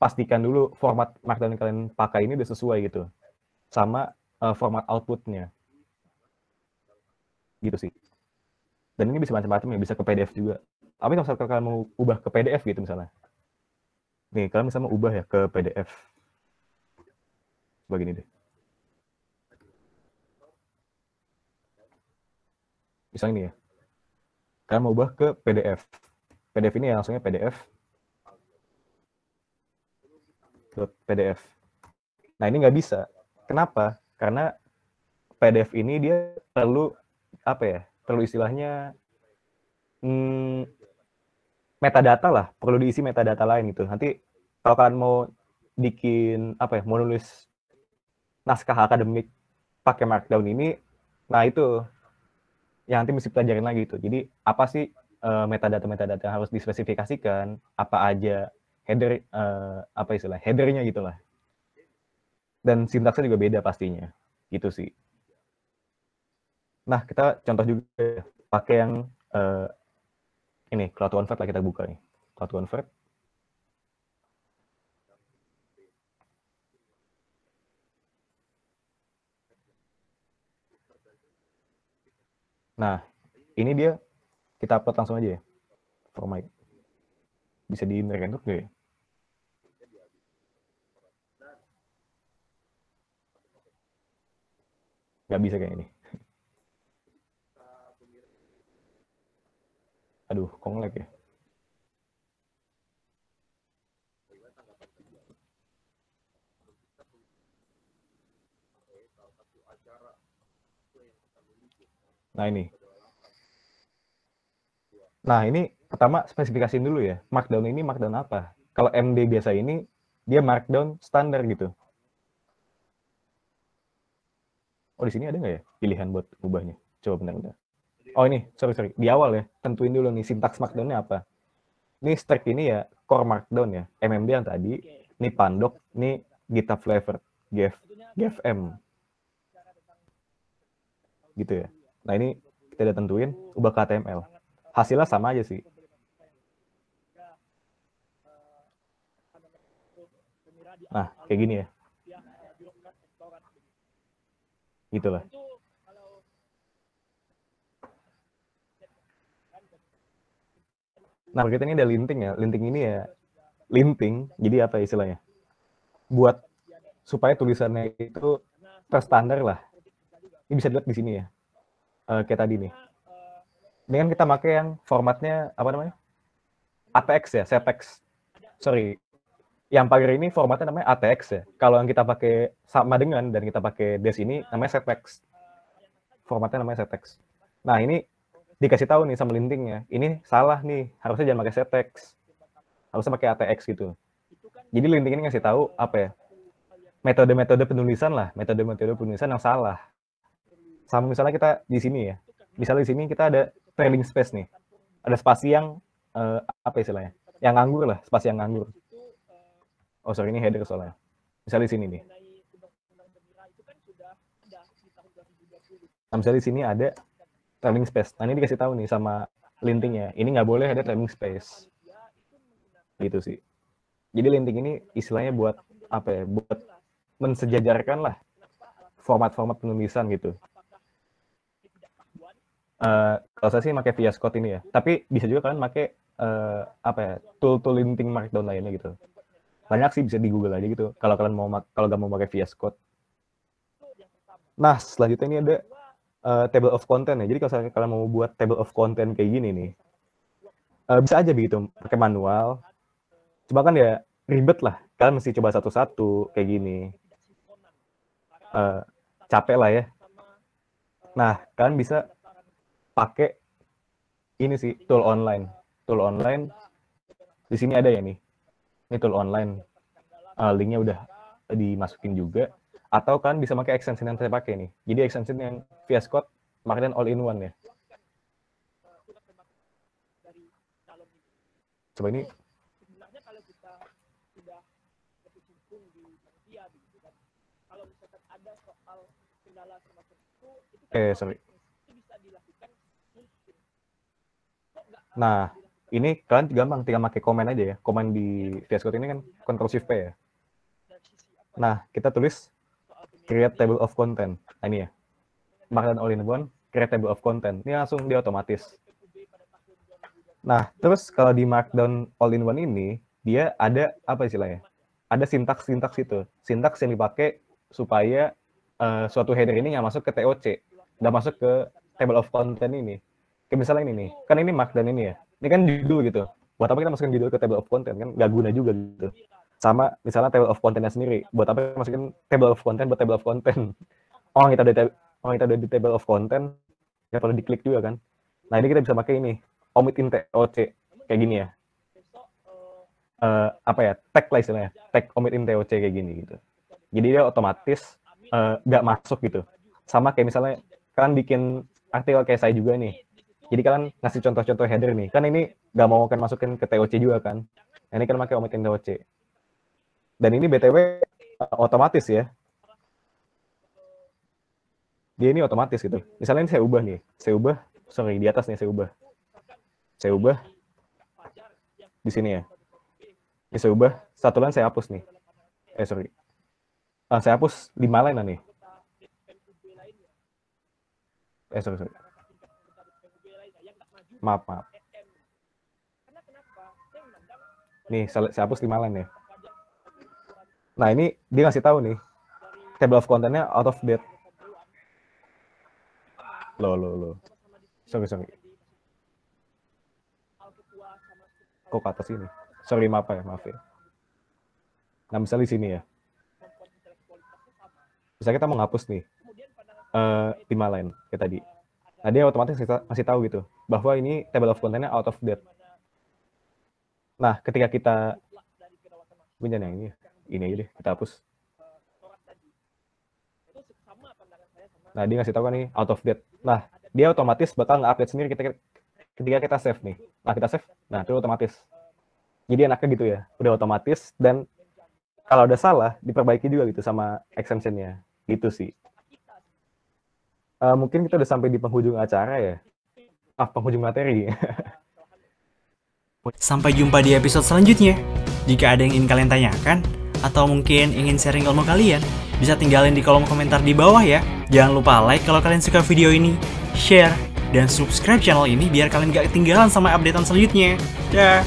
pastikan dulu format Markdown yang kalian pakai ini udah sesuai gitu. Sama format outputnya. Gitu sih. Dan ini bisa macam-macam ya, bisa ke PDF juga. Tapi kalau kalian mau ubah ke PDF gitu misalnya. Nih, kalian misalnya mau ubah ya ke PDF. Begini deh. Misalnya ini ya. Kalian mau ubah ke PDF. PDF ini ya langsungnya PDF. .pdf. Nah, ini nggak bisa. Kenapa? Karena PDF ini dia perlu apa ya? Perlu istilahnya metadata lah, perlu diisi metadata lain gitu. Nanti kalau kalian mau bikin apa ya, mau nulis naskah akademik pakai Markdown ini, nah itu yang nanti mesti pelajarin lagi itu. Jadi apa sih metadata-metadata yang harus dispesifikasikan, apa aja header apa istilah headernya gitulah. Dan sintaksnya juga beda pastinya. Gitu sih. Nah, kita contoh juga pakai yang ini Cloud Convert lah, kita buka nih. Cloud Convert. Nah, ini dia kita upload langsung aja ya. Format. Bisa di drag and drop nggak ya? Nggak bisa kayak ini. Aduh, kok nge-lag ya? Nah ini. Nah ini pertama spesifikasiin dulu ya. Markdown ini Markdown apa? Kalau MD biasa ini dia Markdown standar gitu. Oh di sini ada nggak ya pilihan buat ubahnya? Coba bentar-bentar. Oh ini, sorry. Di awal ya, tentuin dulu nih sintaks Markdown-nya apa. Ini strict ini ya, core Markdown ya. MMD yang tadi, ini Pandok, ini GitHub Flavor, GFM. Gitu ya. Nah ini kita udah tentuin, ubah ke HTML. Hasilnya sama aja sih. Nah, kayak gini ya. Gitulah. Nah, kita ini ada linting ya. Linting ini ya, linting, jadi apa istilahnya? Buat supaya tulisannya itu terstandar lah. Ini bisa dilihat di sini ya. Kayak tadi nih. Ini kan kita pakai yang formatnya, apa namanya? ATX ya, CTX. Sorry. Yang pagar ini formatnya namanya ATX ya. Kalau yang kita pakai sama dengan dan kita pakai des ini namanya CTX. Formatnya namanya CTX. Nah, ini dikasih tahu nih sama lintingnya. Ini salah nih, harusnya jangan pakai CTX. Harusnya pakai ATX gitu. Jadi linting ini ngasih tahu apa ya? Metode-metode penulisan lah, metode-metode penulisan yang salah. Sama misalnya kita di sini ya. Misalnya di sini kita ada trailing space nih. Ada spasi yang apa istilahnya? Yang nganggur lah, spasi yang nganggur. Oh sorry, ini header soalnya. Misalnya di sini nih. Nah, misalnya di sini ada trailing space. Nah, ini dikasih tahu nih sama lintingnya. Ini nggak boleh ada trailing space. Gitu sih. Jadi linting ini istilahnya buat apa ya? Buat mensejajarkan lah format-format penulisan gitu. Kalau saya sih pakai VS Code ini ya. Tapi bisa juga kalian pakai apa ya? Tool linting Markdown lainnya gitu. Banyak sih, bisa di Google aja gitu. Kalau kalian mau kalau nggak mau pakai VS Code. Nah, selanjutnya ini ada table of content ya. Jadi kalau kalian mau buat table of content kayak gini nih, bisa aja begitu pakai manual. Cuma kan ya ribet lah. Kalian mesti coba satu-satu kayak gini. Capek lah ya. Nah, kalian bisa pakai ini sih, tool online. Tool online di sini ada ya nih. Ini tool online. Linknya udah dimasukin juga. Atau kan bisa pakai extension yang saya pakai nih. Jadi extension yang VS Code Markdown all-in-one ya. Coba ini. Sorry. Nah, ini kalian gampang, tinggal pakai komen aja ya. Komen di VS Code ini kan Ctrl+Shift P ya. Nah, kita tulis create table of content. Nah, ini ya. Markdown all-in-one, create table of content. Ini langsung dia otomatis. Nah, terus kalau di Markdown all-in-one ini, dia ada apa istilahnya? Ada sintaks-sintaks itu. Sintaks yang dipakai supaya suatu header ini nggak masuk ke TOC. Nggak masuk ke table of content ini. Kayak misalnya ini nih. Kan ini Markdown ini ya. Ini kan judul gitu. Buat apa kita masukin judul ke table of content? Kan nggak guna juga gitu. Sama misalnya table of content-nya sendiri. Buat apa masukin table of content buat table of content? Orang kita udah di table of content, nggak perlu diklik juga kan. Nah ini kita bisa pakai ini, omit in TOC kayak gini ya. Tag lah istilahnya, tag omit in TOC kayak gini gitu. Jadi dia otomatis nggak masuk gitu. Sama kayak misalnya kalian bikin artikel kayak saya juga nih. Jadi kalian ngasih contoh-contoh header nih. Kan ini nggak mau kan masukin ke TOC juga kan. Nah, ini kan pakai omit in TOC. Dan ini BTW otomatis ya. Dia ini otomatis gitu. Misalnya ini saya ubah nih. Di atas nih saya ubah. Di sini ya. Ini saya ubah. Satu line saya hapus nih. Saya hapus 5 line nih. Sorry. Maaf. Nih, saya hapus 5 line ya. Nah, ini dia ngasih tahu nih. Table of content-nya out of date. Loh. Sorry. Kok ke atas ini? Sorry, maaf ya. Nah, misalnya di sini ya. Misalnya kita mau ngapus nih 5 line kayak tadi. Nah, dia otomatis ngasih tahu gitu bahwa ini table of content-nya out of date. Nah, ketika kita punya yang ini aja deh, kita hapus. Nah, dia ngasih tahu kan nih out of date. Nah, dia otomatis bakal nge-update sendiri ketika kita save nih. Nah, kita save. Nah, itu otomatis. Jadi enaknya gitu ya. Udah otomatis dan kalau udah salah diperbaiki juga gitu sama extension-nya. Gitu sih. Mungkin kita udah sampai di penghujung acara ya. Penghujung materi. Sampai jumpa di episode selanjutnya. Jika ada yang ingin kalian tanyakan, atau mungkin ingin sharing ilmu kalian, bisa tinggalin di kolom komentar di bawah ya. Jangan lupa like kalau kalian suka video ini, share, dan subscribe channel ini biar kalian gak ketinggalan sama updatean selanjutnya. Dah.